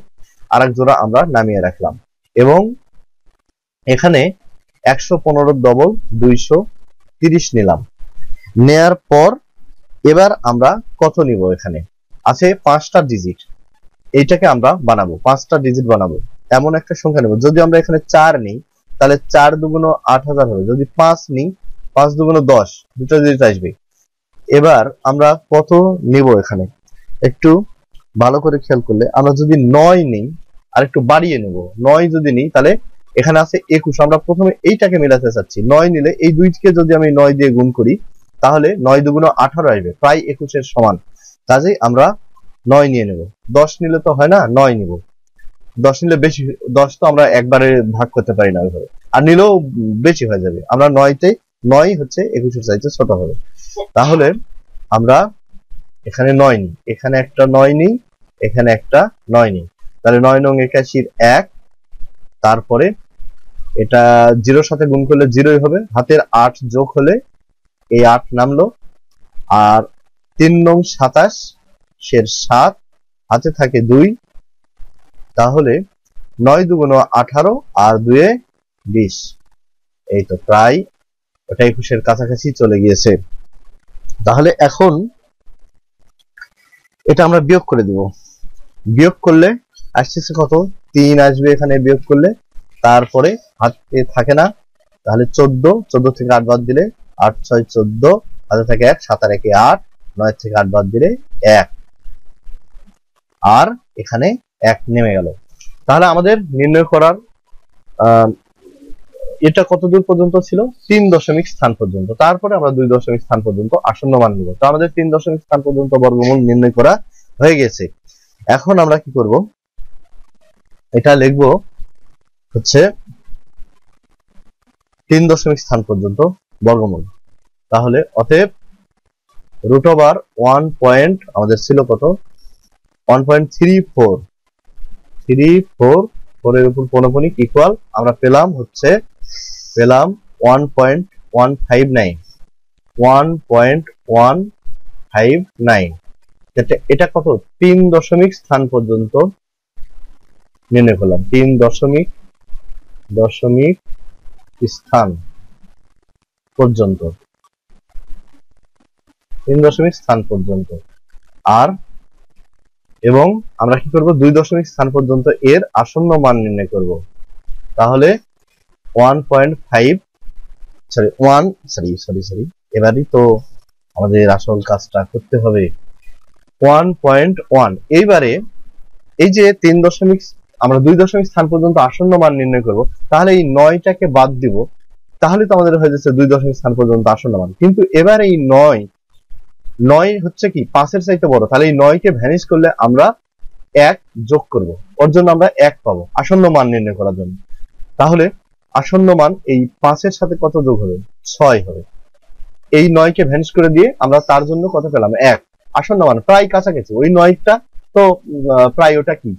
আরেক জোড়া আমরা নামিয়ে রাখলাম এবং এখানে 115 ডবল 230 নিলাম। নেয়ার পর এবার আমরা কত নিব, এখানে আছে 5টা ডিজিট, এইটাকে আমরা বানাবো, 5টা ডিজিট বানাবো এমন একটা সংখ্যা নেব। যদি আমরা এখানে 4 নিই তাহলে 4 দুগুণ 8000 হবে। যদি 5 নিই, 5 দুগুণ 10, দুটো ডিজিট আসবে। এবার আমরা কত নিব, এখানে একটু ভালো করে খেয়াল করলে আমরা যদি 9 নিই আর একটু বাড়িয়ে নেব, 9 যদি নিই তাহলে এখানে আছে 21। আমরা প্রথমে এইটাকে মেলাতে চাচ্ছি, 9 নিলে এই দুইটিকে যদি আমি 9 দিয়ে গুণ করি তাহলে 9 দুগুণ 18 আসবে, প্রায় 21 এর সমান। কাজেই আমরা 9 নিয়ে নেব। 10 নিলে তো হয় না, 9 নিব। 10 নিলে বেশি, 10 তো আমরা একবারে ভাগ করতে পারি না ওইভাবে, আর নিলেও বেশি হয়ে যাবে। আমরা 9 হচ্ছে 21 এর চাইতে ছোট হবে। তাহলে আমরা এখানে 9 নিই, এখানে একটা 9 নিই, এখানে একটা 9 নিই। তাহলে 9 নং 81 1, তারপরে এটা 0 সাথে গুণ করলে 0ই হবে, হাতের 8 যোগ হলে এই 8 নামলো। আর 3 নং 27 এর 7 হাতে থাকে 2, তাহলে 9 দুগুণ 18 আর 2 20। এই তো প্রায় ওটা 21 এর কাছাকাছি চলে গিয়েছে। তাহলে এখন এটা আমরা বিয়োগ করে দিব। বিয়োগ করলে আসছে কত, 3 আসবে এখানে বিয়োগ করলে। তারপরে হাতে থাকে না, তাহলে 14 থেকে 8 বাদ দিলে 8 6 14, হাতে থাকে 1, 7 আর 1 8, 9 থেকে 8 বাদ দিলে 1, আর এখানে 1 নেমে গেল। তাহলে আমাদের নির্ণয় করার এটা কত দূর পর্যন্ত ছিল, 3 দশমিক স্থান পর্যন্ত। তারপরে আমরা 2 দশমিক স্থান পর্যন্ত আসন্ন মান নিব। তো আমাদের 3 দশমিক স্থান পর্যন্ত বর্গমূল নির্ণয় করা হয়ে গেছে। এখন আমরা কি করব, এটা লিখবো হচ্ছে 3 দশমিক স্থান পর্যন্ত বর্গমূল। তাহলে অতএব রুট ওভার 1 পয়েন্ট আমাদের ছিল কত 1.34 এর উপর পৌনঃপুনিক ইকুয়াল আমরা পেলাম 1.159 এটা কত 3 দশমিক স্থান পর্যন্ত নির্ণয় করলাম। 3 দশমিক স্থান পর্যন্ত 3 দশমিক স্থান পর্যন্ত আর এবং আমরা কি করব 2 দশমিক স্থান পর্যন্ত এর আসন্ন মান নির্ণয় করব। তাহলে 1.5 সরি এবারই তো আমাদের আসল কাজটা করতে হবে। 1.1 এইবারে এই যে 3 দশমিক আমরা 2 দশমিক স্থান পর্যন্ত আসন্ন মান নির্ণয় করব, তাহলে এই 9টাকে বাদ দিব, তাহলে তো আমাদের হয়ে যাচ্ছে 2 দশমিক স্থান পর্যন্ত আসন্ন মান। কিন্তু এবার এই 9 হচ্ছে কি 5 এর চাইতে বড়, তাহলে এই 9 কে ভ্যানিশ করলে আমরা 1 যোগ করব, ওর জন্য আমরা 1 পাবো আসন্ন মান নির্ণয় করার জন্য। তাহলে আসন্ন মান এই 5 এর সাথে কত যোগ হবে 6 হবে। এই 9 কে ভ্যানিশ করে দিয়ে আমরা তার জন্য কত পেলাম 1 আসন্ন মান, প্রায় কাছাকাছি। ওই 9টা তো প্রায় ওটা কি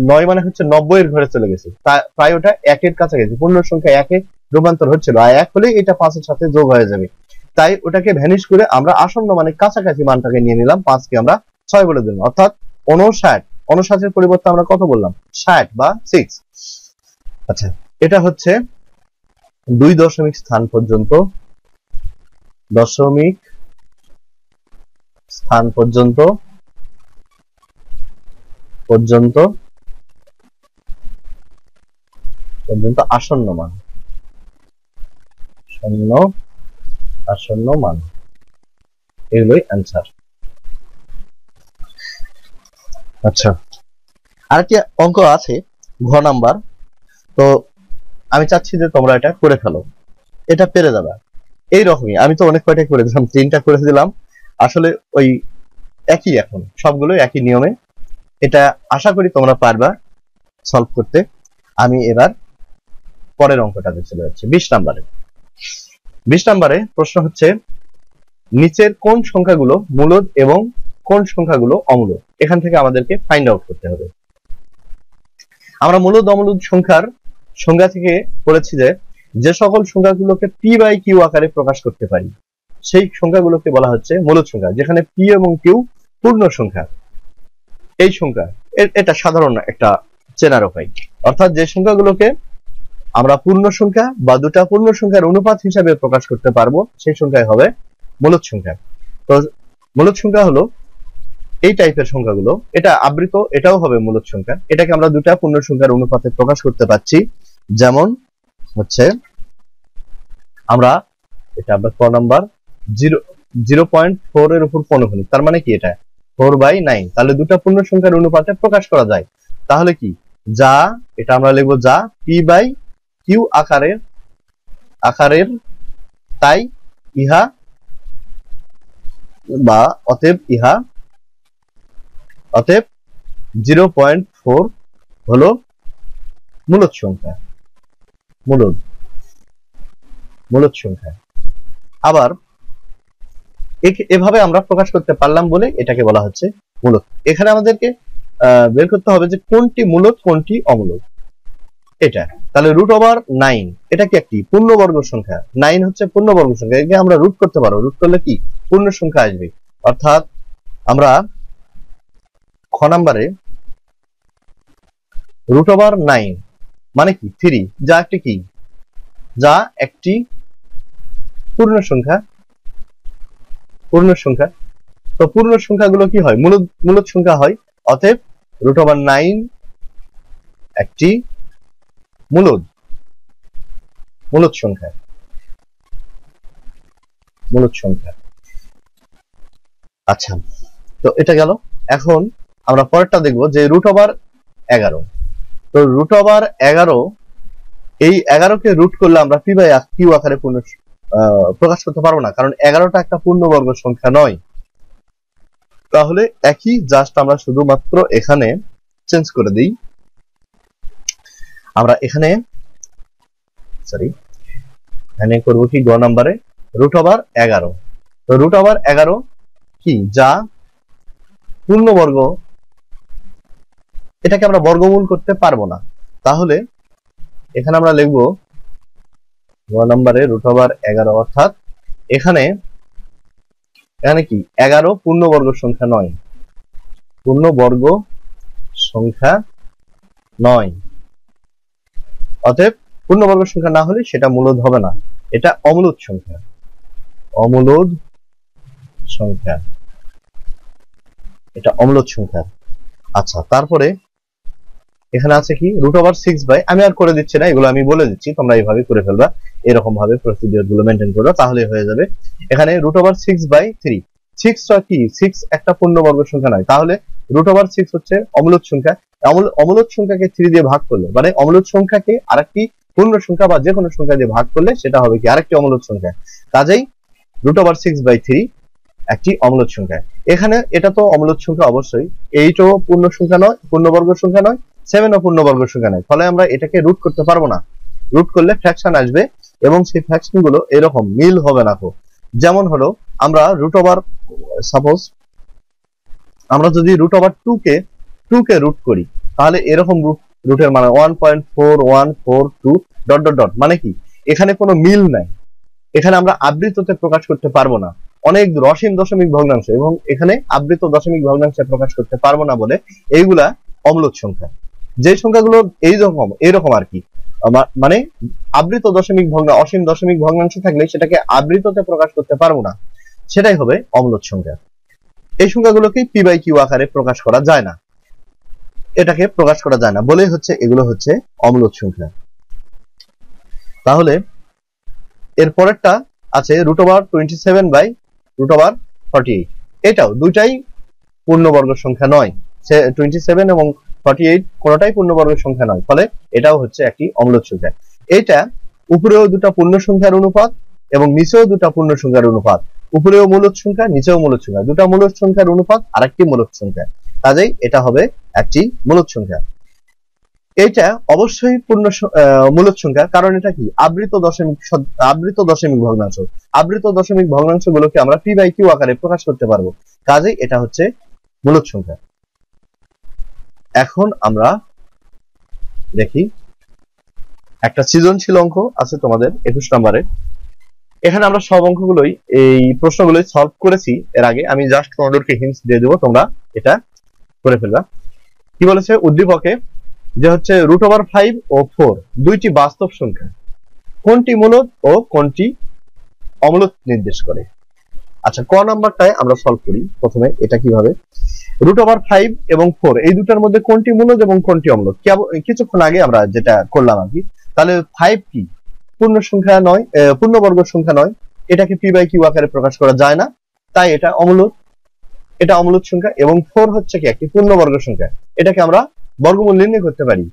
9 মানে হচ্ছে 90 এর ঘরে চলে গেছে, প্রায় ওটা 1 এর কাছাকাছি, পূর্ণ সংখ্যা 1 এ রূপান্তর হচ্ছিল, আর 1 হলে এটা 5 এর সাথে যোগ হয়ে যাবে। তাই ওটাকে ভ্যানিশ করে আমরা আসন্ন মানে কাছাকাছি মানটাকে নিয়ে নিলাম, 5 কে আমরা 6 বলে দিলাম, অর্থাৎ 59 এর পরিবর্তে আমরা কত বললাম 60 বা 6। আচ্ছা, এটা হচ্ছে 2 দশমিক স্থান পর্যন্ত আসন্ন মান এগুলোই অ্যান্সার। আচ্ছা, আরেকটি অঙ্ক আছে ঘ নাম্বার, তো আমি চাচ্ছি যে তোমরা এটা করে ফেলো, এটা পেরে যাবে। এইরকমই আমি তো অনেক কয়টা করে দিলাম, 3টা করে দিলাম, আসলে ওই একই, এখন সবগুলো একই নিয়মে, এটা আশা করি তোমরা পারবা সলভ করতে। আমি এবার পরের অঙ্কটাতে চলে যাচ্ছি। 20 নম্বরে প্রশ্ন হচ্ছে নিচের কোন সংখ্যাগুলো মূলদ এবং কোন সংখ্যাগুলো অমূলদ, এখান থেকে আমাদেরকে ফাইন্ড আউট করতে হবে। আমরা মূলদ অমূলদ সংখ্যার সংজ্ঞা থেকে পড়েছি যে সকল সংখ্যাগুলোকে পি বাই কিউ আকারে প্রকাশ করতে পারি সেই সংখ্যাগুলোকে বলা হচ্ছে মূলদ সংখ্যা, যেখানে পি এবং কিউ পূর্ণ সংখ্যা। এই সংখ্যা এটা সাধারণ একটা চেনার উপায়, অর্থাৎ যে সংখ্যাগুলোকে আমরা পূর্ণ সংখ্যা বা দুটা পূর্ণ সংখ্যার অনুপাত হিসাবে প্রকাশ করতে পারবো সেই সংখ্যাই হবে মূলদ সংখ্যা। তো মূলদ সংখ্যা হলো এই টাইপের সংখ্যাগুলো, এটা আবৃত, এটাও হবে মূলদ সংখ্যা, এটাকে আমরা দুটা পূর্ণ সংখ্যার অনুপাতে প্রকাশ করতে পারছি। যেমন হচ্ছে আমরা এটা আমরা ক নাম্বার 0.4 এর উপর পৌনঃপুনিক, তার মানে কি এটা 4/9, তাহলে দুটা পূর্ণ সংখ্যার অনুপাতে প্রকাশ করা যায়। তাহলে কি যা এটা আমরা লিখবো যা পি বাই কিউ আকারের তাই ইহা বা অতএব 0.4 হলো মূলদ সংখ্যা, মূলদ সংখ্যা। আবার এভাবে আমরা প্রকাশ করতে পারলাম বলে এটাকে বলা হচ্ছে মূলদ। এখানে আমাদেরকে বের করতে হবে যে কোনটি মূলদ কোনটি অমূলদ। এটা তাহলে √9 এটা কি একটি পূর্ণবর্গ সংখ্যা, 9 হচ্ছে পূর্ণবর্গ সংখ্যা, একে আমরা রুট করতে পারবো, রুট করলে কি পূর্ণ সংখ্যা আসবে। অর্থাৎ আমরা খ নাম্বারে √9 মানে কি 3, যা একটি পূর্ণ সংখ্যা। তো পূর্ণ সংখ্যাগুলো কি হয় মূলদ সংখ্যা হয়, অতএব √9 একটি মূলদ সংখ্যা। আচ্ছা, তো এটা গেল। এখন আমরা পরেরটা দেখবো যে √11। তো √11 এই 11কে রুট করলে আমরা পি বাই কিউ আকারে প্রকাশ করতে পারবো না, কারণ 11টা একটা পূর্ণবর্গ সংখ্যা নয়। তাহলে একই জাস্ট আমরা শুধুমাত্র এখানে চেঞ্জ করে দিই, আমরা এখানে করব কি, গ নাম্বারে রুট ওভার 11। তো রুট ওভার 11 কি, যা পূর্ণবর্গ, এটাকে আমরা বর্গমূল করতে পারবো না। তাহলে এখানে আমরা লিখব গ নাম্বারে রুট ওভার 11, অর্থাৎ এখানে কি 11 পূর্ণবর্গ সংখ্যা নয়, পূর্ণবর্গ সংখ্যা নয়। অতএব পূর্ণবর্গ সংখ্যা না হলে সেটা মূলদ হবে না, এটা অমূলদ সংখ্যা, অমূলদ সংখ্যা, এটা অমূলদ সংখ্যা। আচ্ছা, তারপরে এখানে আছে কি রুট ওভার 6/, আমি আর করে দিচ্ছি না, এগুলো আমি বলে দিচ্ছি, তোমরা এইভাবে করে ফেলবা, এরকম ভাবে প্রসিডিওর গুলো মেনটেন করো, তাহলে হয়ে যাবে। এখানে রুট ওভার 6/3, 6 কি 6 একটা পূর্ণবর্গ সংখ্যা নয়, তাহলে রুট ওভার 6 হচ্ছে অমূলদ সংখ্যা। অমূলদ সংখ্যাকে 3 দিয়ে ভাগ করলে, মানে অমূলদ সংখ্যাকে আরেকটি পূর্ণ সংখ্যা বা যে কোনো সংখ্যা দিয়ে ভাগ করলে সেটা হবে কি আরেকটি অমূলদ সংখ্যা। কাজেই রুট ওভার 6/3 একটি অমূলদ সংখ্যা। এখানে এটা তো অমূলদ সংখ্যা অবশ্যই, 8ও পূর্ণ সংখ্যা নয়, পূর্ণবর্গ সংখ্যা নয়, 7ও পূর্ণবর্গ সংখ্যা নয়, ফলে আমরা এটাকে রুট করতে পারবো না। রুট করলে ফ্র্যাকশন আসবে এবং সেই ফ্র্যাকশন গুলো এরকম মিল হবে না। যেমন হলো আমরা রুট ওভার, সাপোজ আমরা যদি রুট ওভার 2 কে রুট করি, তাহলে এরকম রুটের মানে 1.4142 ডট ডট ডট, মানে কি এখানে কোনো মিল নাই, এখানে আমরা আবৃততে প্রকাশ করতে পারবো না, অনেক অসীম দশমিক ভগ্নাংশ, এবং এখানে আবৃত দশমিক ভগ্নাংশে প্রকাশ করতে পারবো না বলে এইগুলা অমূলদ সংখ্যা। যে সংখ্যাগুলো এইরকম আর কি, মানে আবৃত দশমিক অসীম দশমিক ভগ্নাংশ থাকলে সেটাকে আবৃততে প্রকাশ করতে পারবো না, সেটাই হবে অমূলদ সংখ্যা। এই সংখ্যাগুলোকে পি বাই কিউ আকারে প্রকাশ করা যায় না, এটাকে প্রকাশ করা যায় না বলে হচ্ছে এগুলো হচ্ছে অমূলদ সংখ্যা। তাহলে এর পরেরটা আছে রুট ওভার 27/√48, এটাও দুইটাই পূর্ণবর্গ সংখ্যা নয়, 27 এবং 48 কোনটাই পূর্ণবর্গ সংখ্যা নয়, ফলে এটাও হচ্ছে একটি অমূলদ সংখ্যা। এটা উপরেও দুটা পূর্ণ সংখ্যার অনুপাত এবং নিচেও দুটা পূর্ণ সংখ্যার অনুপাত, উপরেও মূলদ সংখ্যা নিচেও মূলদ সংখ্যা, দুটা মূলদ সংখ্যার অনুপাত আর একটি মূলদ সংখ্যা, কাজেই এটা হবে একটি মূলদ সংখ্যা। এটা অবশ্যই মূলদ সংখ্যা, কারণ এটা কি আবৃত দশমিক ভগ্নাংশ, আবৃত দশমিক ভগ্নাংশ গুলোকে আমরা পি বাই কিউ আকারে প্রকাশ করতে পারবো, কাজেই এটা হচ্ছে মূলদ সংখ্যা। এখন আমরা দেখি একটা সৃজনশীল অঙ্ক আছে তোমাদের 21 নম্বরে। এখানে আমরা সব অঙ্কগুলোই এই প্রশ্নগুলোই সলভ করেছি এর আগে, আমি জাস্ট তোমাদেরকে হিন্টস দিয়ে দেবো, তোমরা এটা করে ফেলবা। কি বলেছে উদ্দীপকে, যে হচ্ছে রুট ওভার 5 ও 4 দুইটি বাস্তব সংখ্যা, কোনটি মূলদ ও কোনটি অমূলদ নির্দেশ করে। আচ্ছা, ক নাম্বারটায় আমরা সলভ করি প্রথমে। এটা কিভাবে, রুট ওভার 5 এবং 4 এই দুটার মধ্যে কোনটি মূলদ এবং কোনটি অমূলদ, কিছুক্ষণ আগে আমরা যেটা করলাম আর কি। তাহলে 5 কি পূর্ণ সংখ্যা নয়, পূর্ণবর্গ সংখ্যা নয়, এটাকে পি বাই কিউ আকারে প্রকাশ করা যায় না, তাই এটা অমূলদ, এটা অমূলদ সংখ্যা। এবং 4 হচ্ছে কি একটি পূর্ণবর্গ সংখ্যা, এটাকে আমরা বর্গমূল নির্ণয় করতে পারি,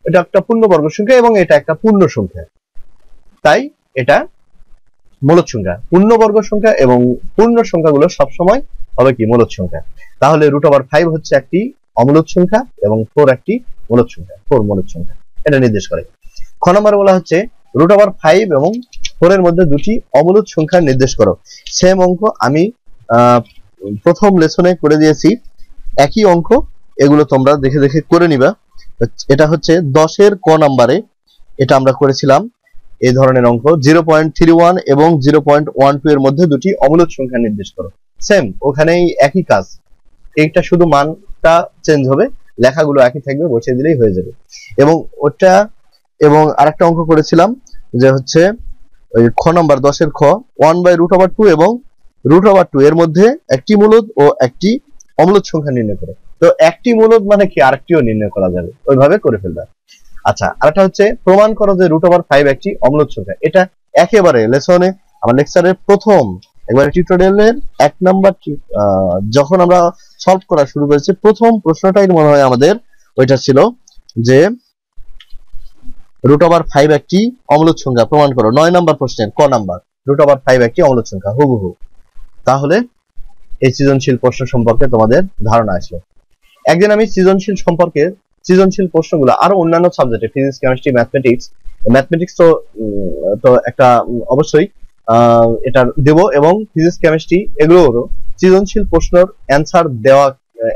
এটা একটা পূর্ণবর্গ সংখ্যা এবং এটা একটা পূর্ণ সংখ্যা, তাই এটা মূলদ সংখ্যা। পূর্ণবর্গ সংখ্যা এবং পূর্ণ সংখ্যাগুলো সবসময় হবে কি মূলদ সংখ্যা। তাহলে রুট ওভার 5 হচ্ছে একটি অমূলদ সংখ্যা এবং 4 একটি মূলদ সংখ্যা, 4 মূলদ সংখ্যা, এটা নির্দেশ করে। খ নম্বরে বলা হচ্ছে রুট ওভার 5 এবং 4 এর মধ্যে দুটি অমূলদ সংখ্যা নির্দেশ করো। সেম অঙ্ক আমি প্রথম লেসনে করে দিয়েছি, একই অঙ্ক, এগুলো তোমরা দেখে দেখে করে নিবা। এটা হচ্ছে 10 এর ক নাম্বারে, এটা আমরা করেছিলাম এই ধরনের অঙ্ক। 0.31 এবং 0.12 এর মধ্যে দুটি অমূলদ সংখ্যা নির্দেশ করো। সেম ওখানেই একই কাজ, এইটা শুধু মানটা চেঞ্জ হবে, লেখাগুলো একই থাকবে, বসিয়ে দিলেই হয়ে যাবে। এবং ওটা, এবং আরেকটা অঙ্ক করেছিলাম যে হচ্ছে ওই খ নাম্বার 10 এর খ, 1/√2 এবং √2 এর মধ্যে একটি মূলদ ও একটি অমূলদ সংখ্যা নির্ণয় করে। তো একটি মূলদ মানে কি আরেকটিও নির্ণয় করা যাবে, ওইভাবে করে ফেলবে। আচ্ছা, আরেকটা হচ্ছে প্রমাণ করো যে রুট ওভার 5 একটি অমূলদ সংখ্যা। এটা একেবারে লেসনে, আমার লেকচারের প্রথম একবারে টিউটোরিয়ালের 1 নাম্বার যখন আমরা সলভ করা শুরু করেছি, প্রথম প্রশ্নটাই মনে হয় আমাদের ওইটা ছিল যে রুট ওভার 5 একটি অমূলদ সংখ্যা প্রমাণ করো। 9 নাম্বার প্রশ্নের ক নাম্বার, রুট ওভার 5 একটি অমূলদ সংখ্যা হুবহু। তাহলে এই সৃজনশীল প্রশ্ন সম্পর্কে তোমাদের ধারণা আসলো। একদিন আমি সৃজনশীল সম্পর্কে সৃজনশীল প্রশ্নগুলো আরো অন্যান্য সাবজেক্টে ফিজিক্স কেমিস্ট্রি ম্যাথমেটিক্স তো তো একটা অবশ্যই এটা দেব, এবং ফিজিক্স কেমিস্ট্রি এগুলোরও সৃজনশীল প্রশ্নের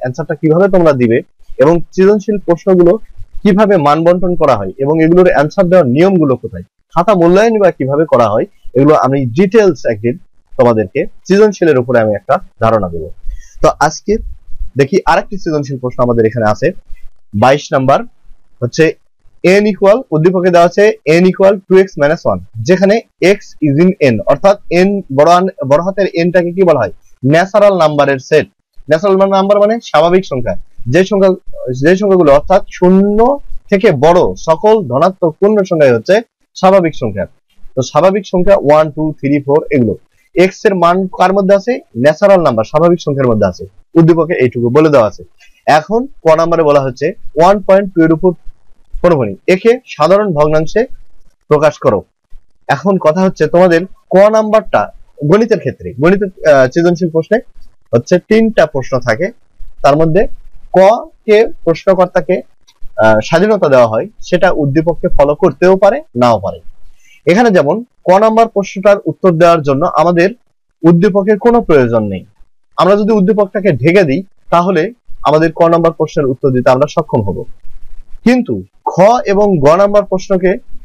অ্যান্সারটা কিভাবে তোমরা দিবে এবং সৃজনশীল প্রশ্নগুলো কিভাবে মান বন্টন করা হয় এবং এগুলোর অ্যান্সার দেওয়ার নিয়মগুলো কোথায়, খাতা মূল্যায়ন বা কিভাবে করা হয়, এগুলো আমি ডিটেলস একদিন তোমাদেরকে সৃজনশীলের উপরে আমি একটা ধারণা দেবো। তো আজকে দেখি আরেকটি সৃজনশীল প্রশ্ন আমাদের এখানে আছে 22 নাম্বার, হচ্ছে n ইকুয়াল, উদ্দীপকে দেওয়া আছে n ইকুয়াল 2x - 1, যেখানে x ইজ ইন n, অর্থাৎ n বড় হাতের n টাকে কি বলা হয়, ন্যাচারাল নাম্বারের সেট। ন্যাচারাল নাম্বার মানে স্বাভাবিক সংখ্যা, যে সংখ্যাগুলো অর্থাৎ শূন্য থেকে বড় সকল ধনাত্মক পূর্ণ সংখ্যাই হচ্ছে স্বাভাবিক সংখ্যা। তো স্বাভাবিক সংখ্যা 1 2 3 4 এগুলো x এর মান কার মধ্যে আছে, ন্যাচারাল নাম্বার স্বাভাবিক সংখ্যার মধ্যে আছে, উদ্দীপকে এইটুকু বলে দেওয়া আছে। এখন ক নম্বরে বলা হচ্ছে 1.2 এর উপর পনপনি, একে সাধারণ ভগ্নাংশে প্রকাশ করো। এখন কথা হচ্ছে তোমাদের ক নাম্বারটা গণিতের ক্ষেত্রে, গণিতের সৃজনশীল প্রশ্নে হচ্ছে 3টা প্রশ্ন থাকে, তার মধ্যে ক কে প্রশ্নকর্তাকে স্বাধীনতা দেওয়া হয়, সেটা উদ্দীপককে ফলো করতেও পারে নাও পারে। এখানে যেমন ক নাম্বার প্রশ্নটার উত্তর দেওয়ার জন্য আমাদের উদ্দীপকের কোনো প্রয়োজন নেই, আমরা যদি উদ্দীপকটাকে ঢেকে দিই তাহলে আমাদের ক নাম্বার প্রশ্নের উত্তর দিতে আমরা সক্ষম হব। কিন্তু খ এবং গ নাম্বার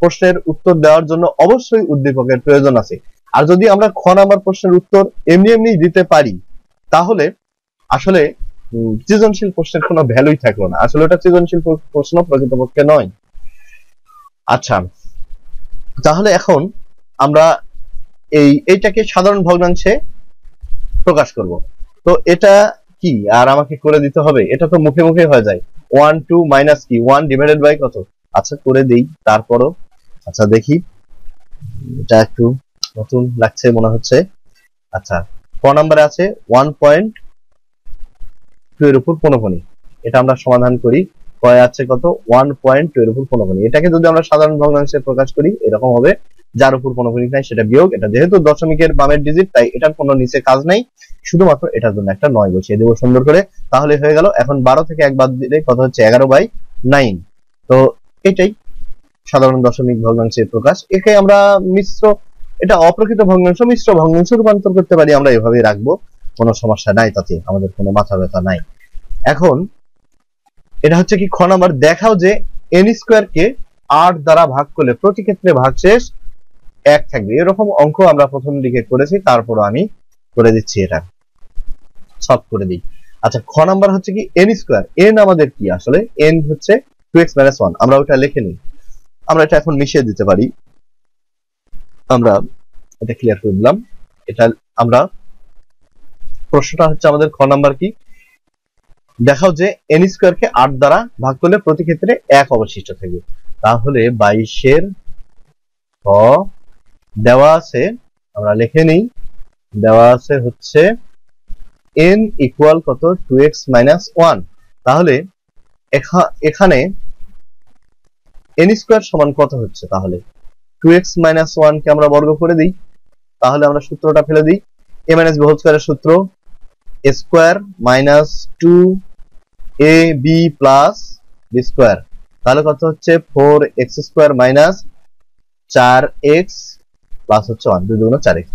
প্রশ্নের উত্তর দেওয়ার জন্য অবশ্যই উদ্দীপকের প্রয়োজন আছে। আর যদি আমরা খ নাম্বার প্রশ্নের উত্তর এমনি এমনি দিতে পারি তাহলে আসলে সৃজনশীল প্রশ্নের কোনো ভ্যালুই থাকলো না, আসলে ওটা সৃজনশীল প্রশ্ন প্রকৃতপক্ষে নয়। আচ্ছা, তাহলে এখন আমরা এইটাকে সাধারণ ভগ্নাংশে প্রকাশ করব। তো এটা কি আর আমাকে করে দিতে হবে, এটা তো মুখে মুখে হয়ে যায়, 1 2 মাইনাস কি 1 ডিভাইডেড বাই কত। আচ্ছা করে দেই তারপরও। আচ্ছা দেখি, এটা একটু নতুন লাগছে মনে হচ্ছে। আচ্ছা ক নম্বরে আছে 1.2 এর উপর পনপনি, এটা আমরা সমাধান করি। কয় আছে কত 1.2 এর উপর পনপনি, এটাকে যদি আমরা সাধারণ ভগ্নাংশে প্রকাশ করি এরকম হবে, যার উপর পনপনি নাই সেটা বিয়োগ, এটা যেহেতু দশমিকের বামের ডিজিট তাই এটার কোনো নিচে কাজ নাই, শুধুমাত্র এটার জন্য একটা 9 বসিয়ে দেবো সুন্দর করে, তাহলে হয়ে গেল। এখন 12 থেকে 1 বাদ দিলে কত হচ্ছে 11/9। তো এটাই সাধারণ দশমিক ভগ্নাংশের প্রকাশ। একে আমরা এটা অপ্রকৃত ভগ্নাংশ মিশ্র ভগ্নাংশে রূপান্তর করতে পারি, আমরা এভাবেই রাখবো, কোনো সমস্যা নাই, তাতে আমাদের কোনো মাথা ব্যথা নাই। এখন এটা হচ্ছে কি খ নাম্বার, দেখাও যে n স্কয়ার কে 8 দ্বারা ভাগ করলে প্রতি ক্ষেত্রে ভাগশেষ 1 থাকবে। এরকম অঙ্ক আমরা প্রথম দিকে করেছি, তারপর আমি করে দিচ্ছি, এটা সলভ করে দিই। আচ্ছা খ নাম্বার হচ্ছে কি n স্কয়ার, n আমাদের কি আসলে n হচ্ছে 2x - 1, আমরা ওটা লিখে নিই, আমরা এটা এখন মিশিয়ে দিতে পারি, আমরা এটা ক্লিয়ার করে দিলাম। এটা আমরা প্রশ্নটা হচ্ছে আমাদের খ নাম্বার কি, দেখাও যে n স্কয়ার কে 8 দ্বারা ভাগ করলে প্রতি ক্ষেত্রে 1 অবশিষ্ট থাকবে। তাহলে 22 এর ক দেওয়া আছে, আমরা লিখে নিই, দেওয়া আছে হচ্ছে n ইকুয়াল কত 2x - 1। তাহলে এখানে n স্কয়ার সমান কত হচ্ছে, তাহলে 2x - 1 কে আমরা বর্গ করে দিই, তাহলে আমরা সূত্রটা ফেলে দিই, a - b হোল স্কয়ারের সূত্র a square minus 2ab plus b square, তাহলে কত হচ্ছে 4x square minus 4x plus হচ্ছে 1, 2 দুগুণ 4x।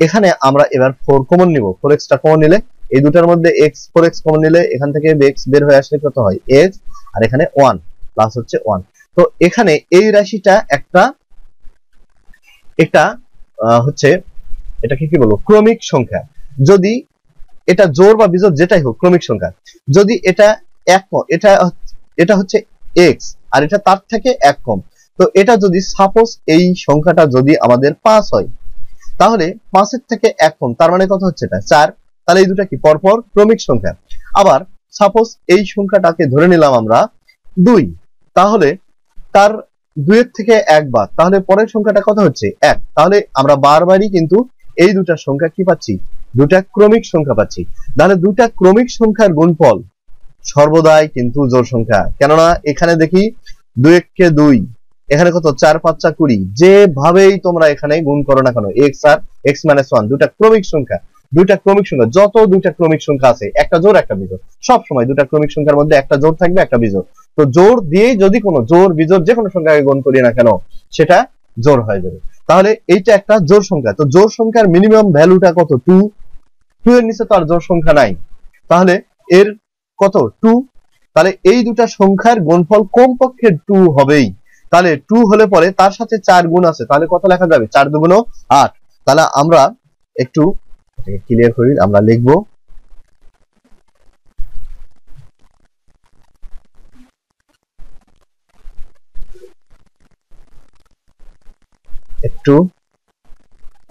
এখানে আমরা এবার 4 কমন নিব, 4x টা কমন নিলে এই দুটার মধ্যে 4x কমন নিলে এখান থেকে x বের হয়ে আসলে কত হয় x, আর এখানে 1 প্লাস হচ্ছে 1। তো এখানে এই রাশিটা এটা হচ্ছে এটাকে কি বলবো, ক্রমিক সংখ্যা। যদি এটা জোড় বা বিজোড় যেটাই হোক ক্রমিক সংখ্যা, যদি এটা এটা হচ্ছে x আর এটা তার থেকে 1 কম, তো এটা যদি সাপোজ এই সংখ্যাটা যদি আমাদের 5 হয়, তাহলে 5 এর থেকে 1 কম, তার মানে কত হচ্ছে এটা 4, তাহলে এই দুটো কি পরপর ক্রমিক সংখ্যা। আবার সাপোজ এই সংখ্যাটাকে ধরে নিলাম আমরা 2, তাহলে তার 2 এর থেকে 1 বাদ, তাহলে পরের সংখ্যাটা কত হচ্ছে 1, তাহলে আমরা বারবারই কিন্তু এই দুটা সংখ্যা কি পাচ্ছি, দুটা ক্রমিক সংখ্যা পাচ্ছি। তাহলে দুটা ক্রমিক সংখ্যার গুণফল সর্বদাই কিন্তু জোড় সংখ্যা, কেননা এখানে দেখি 2 কে 2, এখানে কত 4 5 20, যেভাবেই তোমরা এখানে গুণ করো না কেন x আর x - 1 দুটা ক্রমিক সংখ্যা, যত দুইটা ক্রমিক সংখ্যা আছে একটা জোড় একটা বিজোড়, সব সময় দুটা ক্রমিক সংখ্যার মধ্যে একটা জোড় থাকবে একটা বিজোড়। তো জোড় দিয়ে যদি কোনো জোড় বিজোড় যে কোনো সংখ্যাকে গুণ করি না কেন সেটা জোড় হয়ে যাবে। তাহলে এইটা একটা জোড় সংখ্যা। তো জোড় সংখ্যার মিনিমাম ভ্যালুটা কত? 2। 2 এর নিচে তো আর জোড় সংখ্যা নাই, তাহলে এর কত? 2। তাহলে এই দুটা সংখ্যার গুণফল কমপক্ষে 2 হবেই। তাহলে 2 হলে পরে তার সাথে 4 গুণ আছে, তাহলে কত লেখা যাবে? 4 দুগুণ 8। তাহলে আমরা একটু ক্লিয়ার করি, আমরা লিখব একটু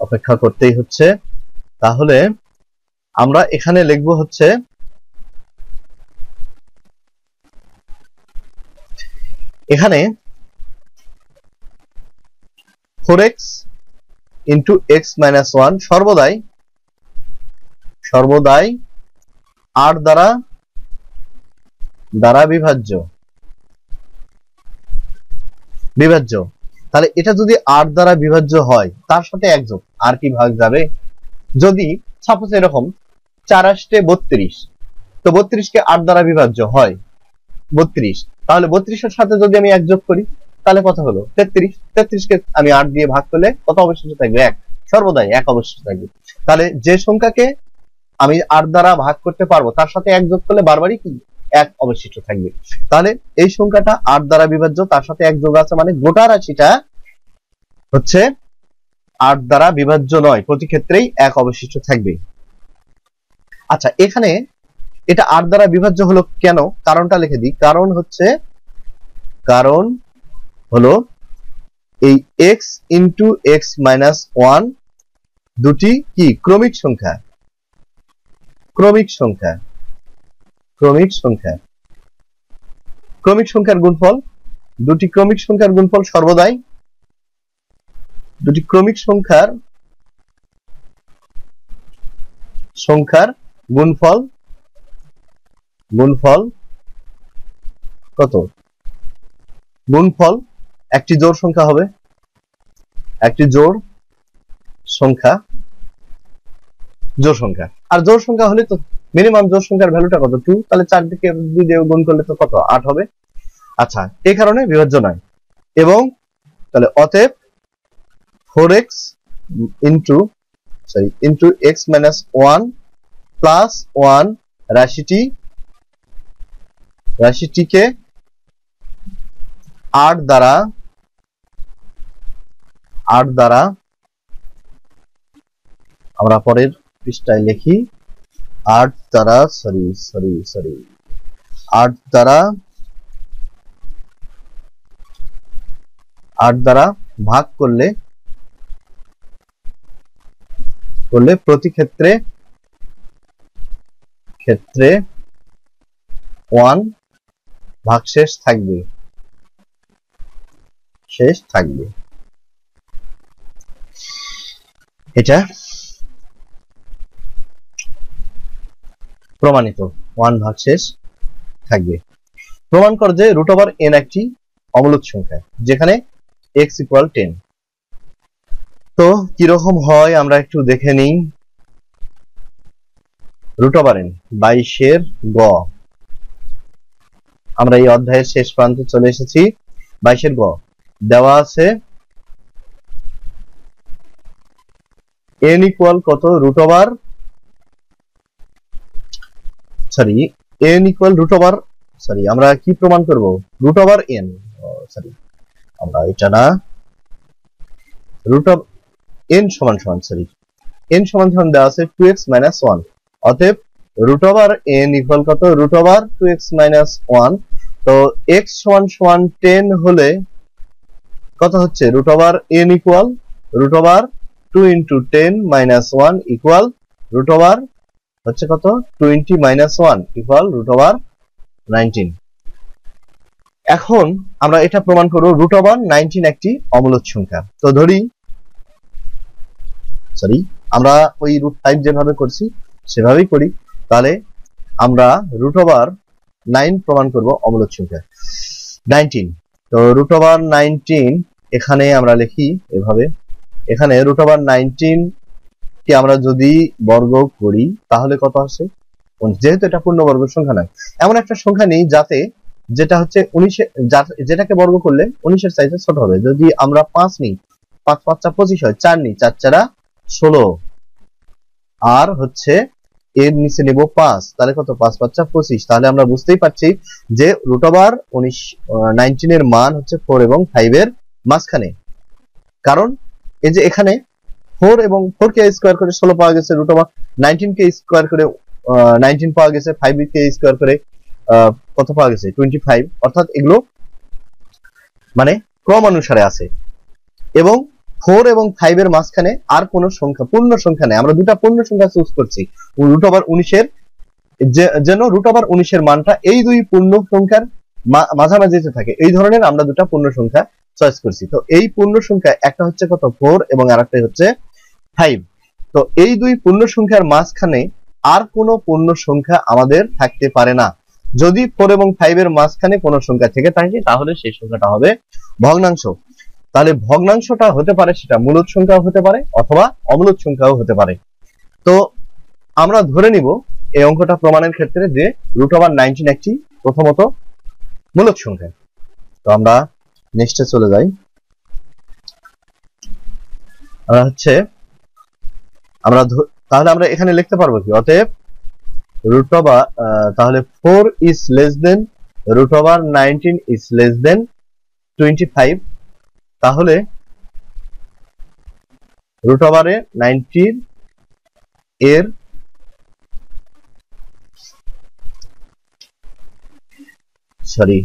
অপেক্ষা করতেই হচ্ছে। তাহলে আমরা এখানে লিখব হচ্ছে এখানে 4x ইন্টু x মাইনাস 1 সর্বদাই 8 দ্বারা বিভাজ্য। তাহলে এটা যদি 8 দ্বারা বিভাজ্য হয় তার সাথে 1 যোগ, আর কি ভাগ যাবে? যদি সাপোজ এরকম 4 8 32, তো 32 কে 8 দ্বারা বিভাজ্য হয় 32, তাহলে 32 এর সাথে যদি আমি 1 যোগ করি তাহলে কত হলো? 33। 33 কে আমি 8 দিয়ে ভাগ করলে কত অবশিষ্ট থাকবে? 1। সর্বদাই 1 অবশিষ্ট থাকবে। তাহলে যে সংখ্যাকে আমি 8 দ্বারা ভাগ করতে পারবো তার সাথে 1 যোগ করলে বারবারই কি 1 অবশিষ্ট থাকবে। তাহলে এই সংখ্যাটা 8 দ্বারা বিভাজ্য, তার সাথে 1 যোগ আছে, মানে গোটা রাশিটা হচ্ছে 8 দ্বারা বিভাজ্য নয়, প্রতি ক্ষেত্রেই 1 অবশিষ্ট থাকবে। আচ্ছা, এখানে এটা 8 দ্বারা বিভাজ্য হলো কেন? কারণটা লিখে দিই। কারণ হলো এই x ইন্টু x মাইনাস 1 দুটি কি ক্রমিক সংখ্যা। ক্রমিক সংখ্যার গুণফল, দুটি ক্রমিক সংখ্যার গুণফল সর্বদাই দুটি ক্রমিক সংখ্যার গুণফল কত? গুণফল একটি জোড় সংখ্যা হবে, একটি জোড় সংখ্যা। আর জোড় সংখ্যা হলে তো মিনিমাম জোড় সংখ্যার ভ্যালুটা কত? 2। তাহলে 4 দিকে গুণ করলে তো কত? 8 হবে। আচ্ছা, এই কারণে বিভাজ্য নয়। এবং তাহলে অতএব 4x into x minus 1 plus 1 রাশিটিকে 8 দ্বারা আমরা পরের পৃষ্ঠায় লিখি 8 দ্বারা ভাগ করলে প্রতি ক্ষেত্রে 1 ভাগশেষ থাকবে। এটা প্রমাণিত, 1 ভাগশেষ থাকবে। প্রমাণ কর যে রুট ওভার n একটি অমূলদ সংখ্যা যেখানে x ইকুয়াল 10। তো কিরকম হয় আমরা একটু দেখে নিই। রুট ওভার n 22 গ, আমরা এই অধ্যায়ের শেষ প্রান্তে চলে এসেছি। 22 গ দেওয়া আছে n ইকুয়াল কত? Root over n equal root over আমরা কি প্রমাণ করব? রুট ওভার n, আমরা এটা না, রুট অফ n সমান দেওয়া আছে 2x মাইনাস 1। অতএব রুট ওভার n ইকুয়াল কত? Root over 2x minus 1। তো x সমান 10 হলে কত হচ্ছে? Root over n equal root over 2 into 10 minus 1 equal root over হচ্ছে কত? 20 মাইনাস 1 ইকুয়াল রুট ওভার 19। এখন আমরা এটা প্রমাণ করব রুট ওভার 19 একটি অমূলদ সংখ্যা। তো ধরি আমরা ওই রুট 5 যেভাবে করছি সেভাবেই করি, তাহলে আমরা রুট ওভার 9 প্রমাণ করব অমূলদ সংখ্যা 19। তো রুট ওভার 19 এখানে আমরা লিখি এভাবে, এখানে রুট ওভার 19 কে আমরা যদি বর্গ করি তাহলে কত আসে? যেহেতু এটা পূর্ণবর্গ সংখ্যা নয়, এমন একটা সংখ্যা নেই যাতে যেটা হচ্ছে 19 যেটাকে বর্গ করলে 19 এর চাইতে ছোট হবে। যদি আমরা 5 নিই, 5 5 25 হয়, 4 নিই, 4 4 16, আর হচ্ছে এর নিচে নেব 5, তাহলে কত, 5 5 25। তাহলে আমরা বুঝতেই পারছি যে √19 এর মান হচ্ছে 4 এবং 5 এর মাঝখানে। কারণ এই যে এখানে 4 এবং 4 কে স্কয়ার করে 16 পাওয়া গেছে, √19 কে স্কয়ার করে 19 পাওয়া গেছে, 5 কে স্কয়ার করে কত পাওয়া গেছে, 25। অর্থাৎ এগুলো মানে ক্রম অনুসারে আছে। এবং 4 এবং 5 এর মাঝখানে আর কোন সংখ্যা, পূর্ণ সংখ্যা নেই। আমরা দুটো পূর্ণ সংখ্যা চুজ করছি, √19 এর যেন √19 এর মানটা এই দুই পূর্ণ সংখ্যার মাঝামাঝি থাকে, এই ধরনের আমরা দুটো পূর্ণ সংখ্যা চয়েস করছি। তো এই পূর্ণ সংখ্যা একটা হচ্ছে কত, 4, এবং আরেকটা হচ্ছে 5। তো এই দুই পূর্ণ সংখ্যার মাঝখানে আর কোনো পূর্ণ সংখ্যা আমাদের থাকতে পারে না। যদি 4 এবং 5 এর মাঝখানে কোনো সংখ্যা থেকে থাকে তাহলে সেই সংখ্যাটা হবে ভগ্নাংশ। তাহলে ভগ্নাংশটা হতে পারে সেটা মূলদ সংখ্যাও হতে পারে অথবা অমূলদ সংখ্যাও হতে পারে। তো আমরা ধরে নিব এই অঙ্কটা প্রমাণের ক্ষেত্রে যে √19 একটি প্রথমত মূলদ সংখ্যা। তো আমরা নেক্সটে চলে যাই। তাহলে আমরা এখানে লিখতে পারবো কি, অতএব তাহলে 4 is less than √19 is less than 25। তাহলে √19 এর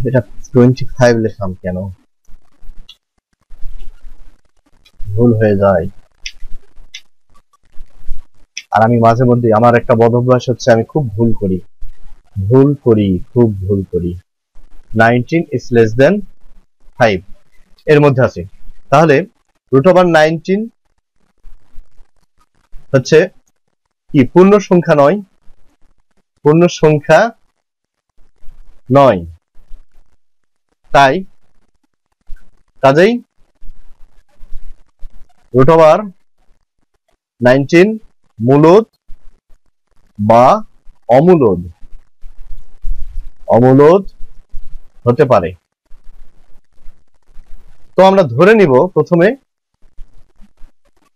এটা 25 লিখলাম কেন, ভুল হয়ে যায়। আর আমি মাঝে মধ্যে আমার একটা বদ অভ্যাস হচ্ছে, আমি খুব ভুল করি। 19 is less than 5 এর মধ্যে আছে। তাহলে √19 হচ্ছে কি, পূর্ণ সংখ্যা নয়, পূর্ণ সংখ্যা নয়। তাই কাজেই √19 মূলদ বা অমূলদ হতে পারে। তো আমরা ধরে নিব প্রথমে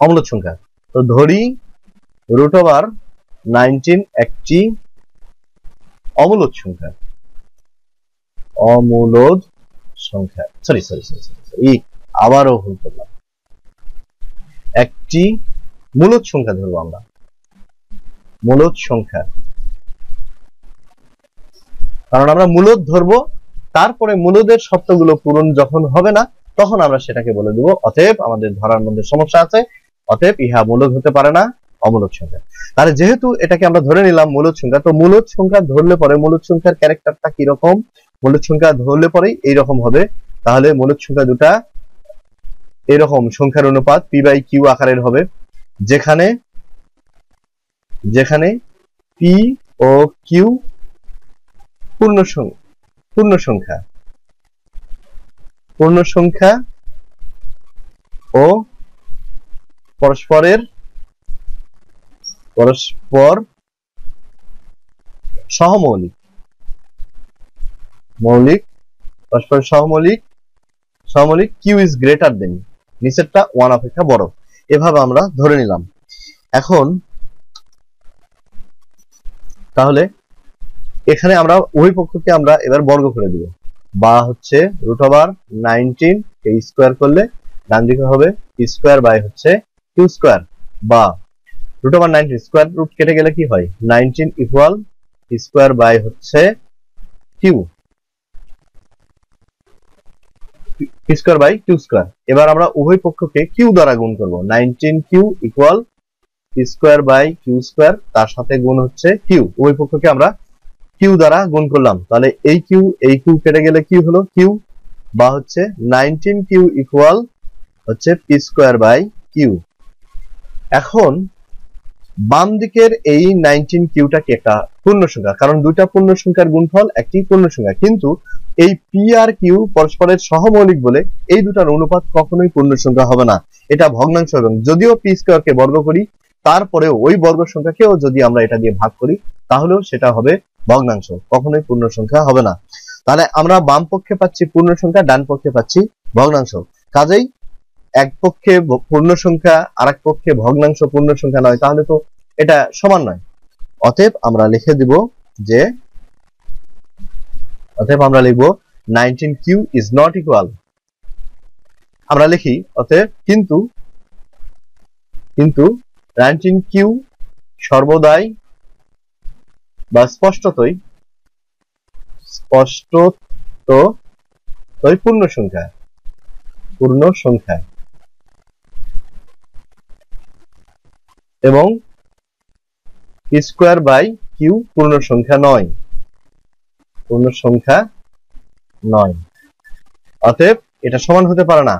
অমূলদ সংখ্যা। তো ধরি √19 একটি অমূলদ সংখ্যা, আবারও ভুল করলাম, একটি মূলদ সংখ্যা ধরবো আমরা, মূলদ সংখ্যা। কারণ আমরা মূলদ ধরবো, তারপরে মূলদের শর্তগুলো পূরণ যখন হবে না তখন আমরা সেটাকে বলে দেব অতএব আমাদের ধরার মধ্যে সমস্যা আছে, অতএব ইহা মূলদ হতে পারে না, অমূলদ সংখ্যা। তাহলে যেহেতু এটাকে আমরা ধরে নিলাম মূলদ সংখ্যা, তো মূলদ সংখ্যা ধরলে পরে মূলদ সংখ্যার ক্যারেক্টারটা কি রকম, মূলদ সংখ্যা ধরলে পরেই এইরকম হবে। তাহলে মূলদ সংখ্যা দুটা এরকম সংখ্যার অনুপাত p/q আকারের হবে, যেখানে p ও q পূর্ণ সংখ্যা ও পরস্পর সহমৌলিক q is greater than, নিচেরটা 1 অপেক্ষা বড়, এভাবে আমরা ধরে নিলাম। এখন তাহলে এখানে আমরা উভয় পক্ষকে আমরা এবার বর্গ করে দিব, বা হচ্ছে √19 কে স্কয়ার করলে ডান দিকে হবে স্কয়ার বাই হচ্ছে q স্কয়ার, বা √19 স্কয়ার রুট কেটে গেলে কি হয়, 19 ইকুয়াল স্কয়ার বাই হচ্ছে q square by q square. এবার আমরা উভয় পক্ষকে q দ্বারা গুণ করব, 19q equal square by q square, তার সাথে গুণ হচ্ছে q, উভয় পক্ষকে আমরা q দ্বারা গুণ করলাম। তাহলে এই q কেটে গেলে কি হলো q, বা হচ্ছে 19q ইকুয়াল হচ্ছে p স্কয়ার বাই q। এখন বাম দিকের এই 19q কি একটা পূর্ণ সংখ্যা, কারণ দুইটা পূর্ণ সংখ্যার গুণফল একটি পূর্ণ সংখ্যা, কিন্তু এই p আর q পরস্পরের সহমৌলিক বলে এই দুটার অনুপাত কখনোই পূর্ণ সংখ্যা হবে না, এটা ভগ্নাংশ হবে। যদিও p স্কয়ারকে বর্গ করি তারপরেও ওই বর্গ সংখ্যাকেও যদি আমরা এটা দিয়ে ভাগ করি তাহলেও সেটা হবে ভগ্নাংশ, কখনোই পূর্ণ সংখ্যা হবে না। তাহলে আমরা বাম পক্ষে পাচ্ছি পূর্ণ সংখ্যা, ডান পক্ষে পাচ্ছি ভগ্নাংশ। কাজেই এক পক্ষে পূর্ণ সংখ্যা আর এক পক্ষে ভগ্নাংশ পূর্ণ সংখ্যা নয়, তাহলে তো এটা সমান নয়। অতএব আমরা লিখে দিব যে লিখব 19q is not equal, আমরা লিখি অতএব কিন্তু 19q সর্বদাই বা স্পষ্টতই পূর্ণ সংখ্যা এবং p²/q পূর্ণ সংখ্যা নয়। অতএব এটা সমান হতে পারে না।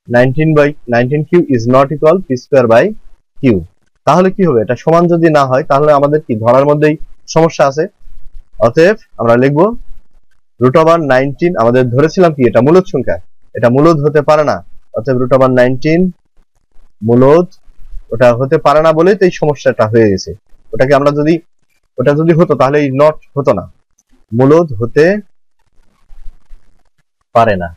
19q is not equal p²/q। তাহলে কি হবে? এটা সমান যদি না হয় তাহলে আমাদের কি ধরার মধ্যেই সমস্যা আছে। অতএব আমরা লিখব √19, আমাদের ধরেছিলাম কি এটা মূলদ সংখ্যা, এটা মূলদ হতে পারে না। অতএব √19 মূলদ ওটা হতে পারে না বলেই তো এই সমস্যাটা হয়ে গেছে। ওটা যদি হতো তাহলে এই নট হতো না। মূলদ হতে পারে না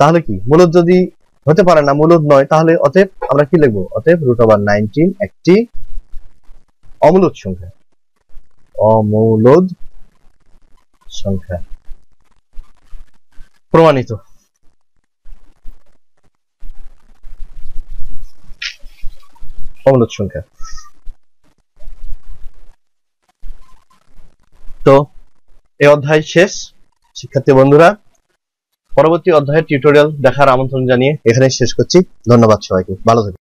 তাহলে কি? মূলদ যদি হতে পারে না, মূলদ নয়, তাহলে অতএব আমরা কি লিখব? অতএব √19 একটি অমূলদ সংখ্যা। প্রমাণিত। অমূলদ সংখ্যা। তো এই অধ্যায় শেষ শিক্ষার্থী বন্ধুরা। পরবর্তী অধ্যায়ের টিউটোরিয়াল দেখার আমন্ত্রণ জানিয়ে এখানে শেষ করছি। ধন্যবাদ সবাইকে, ভালো থাকুন।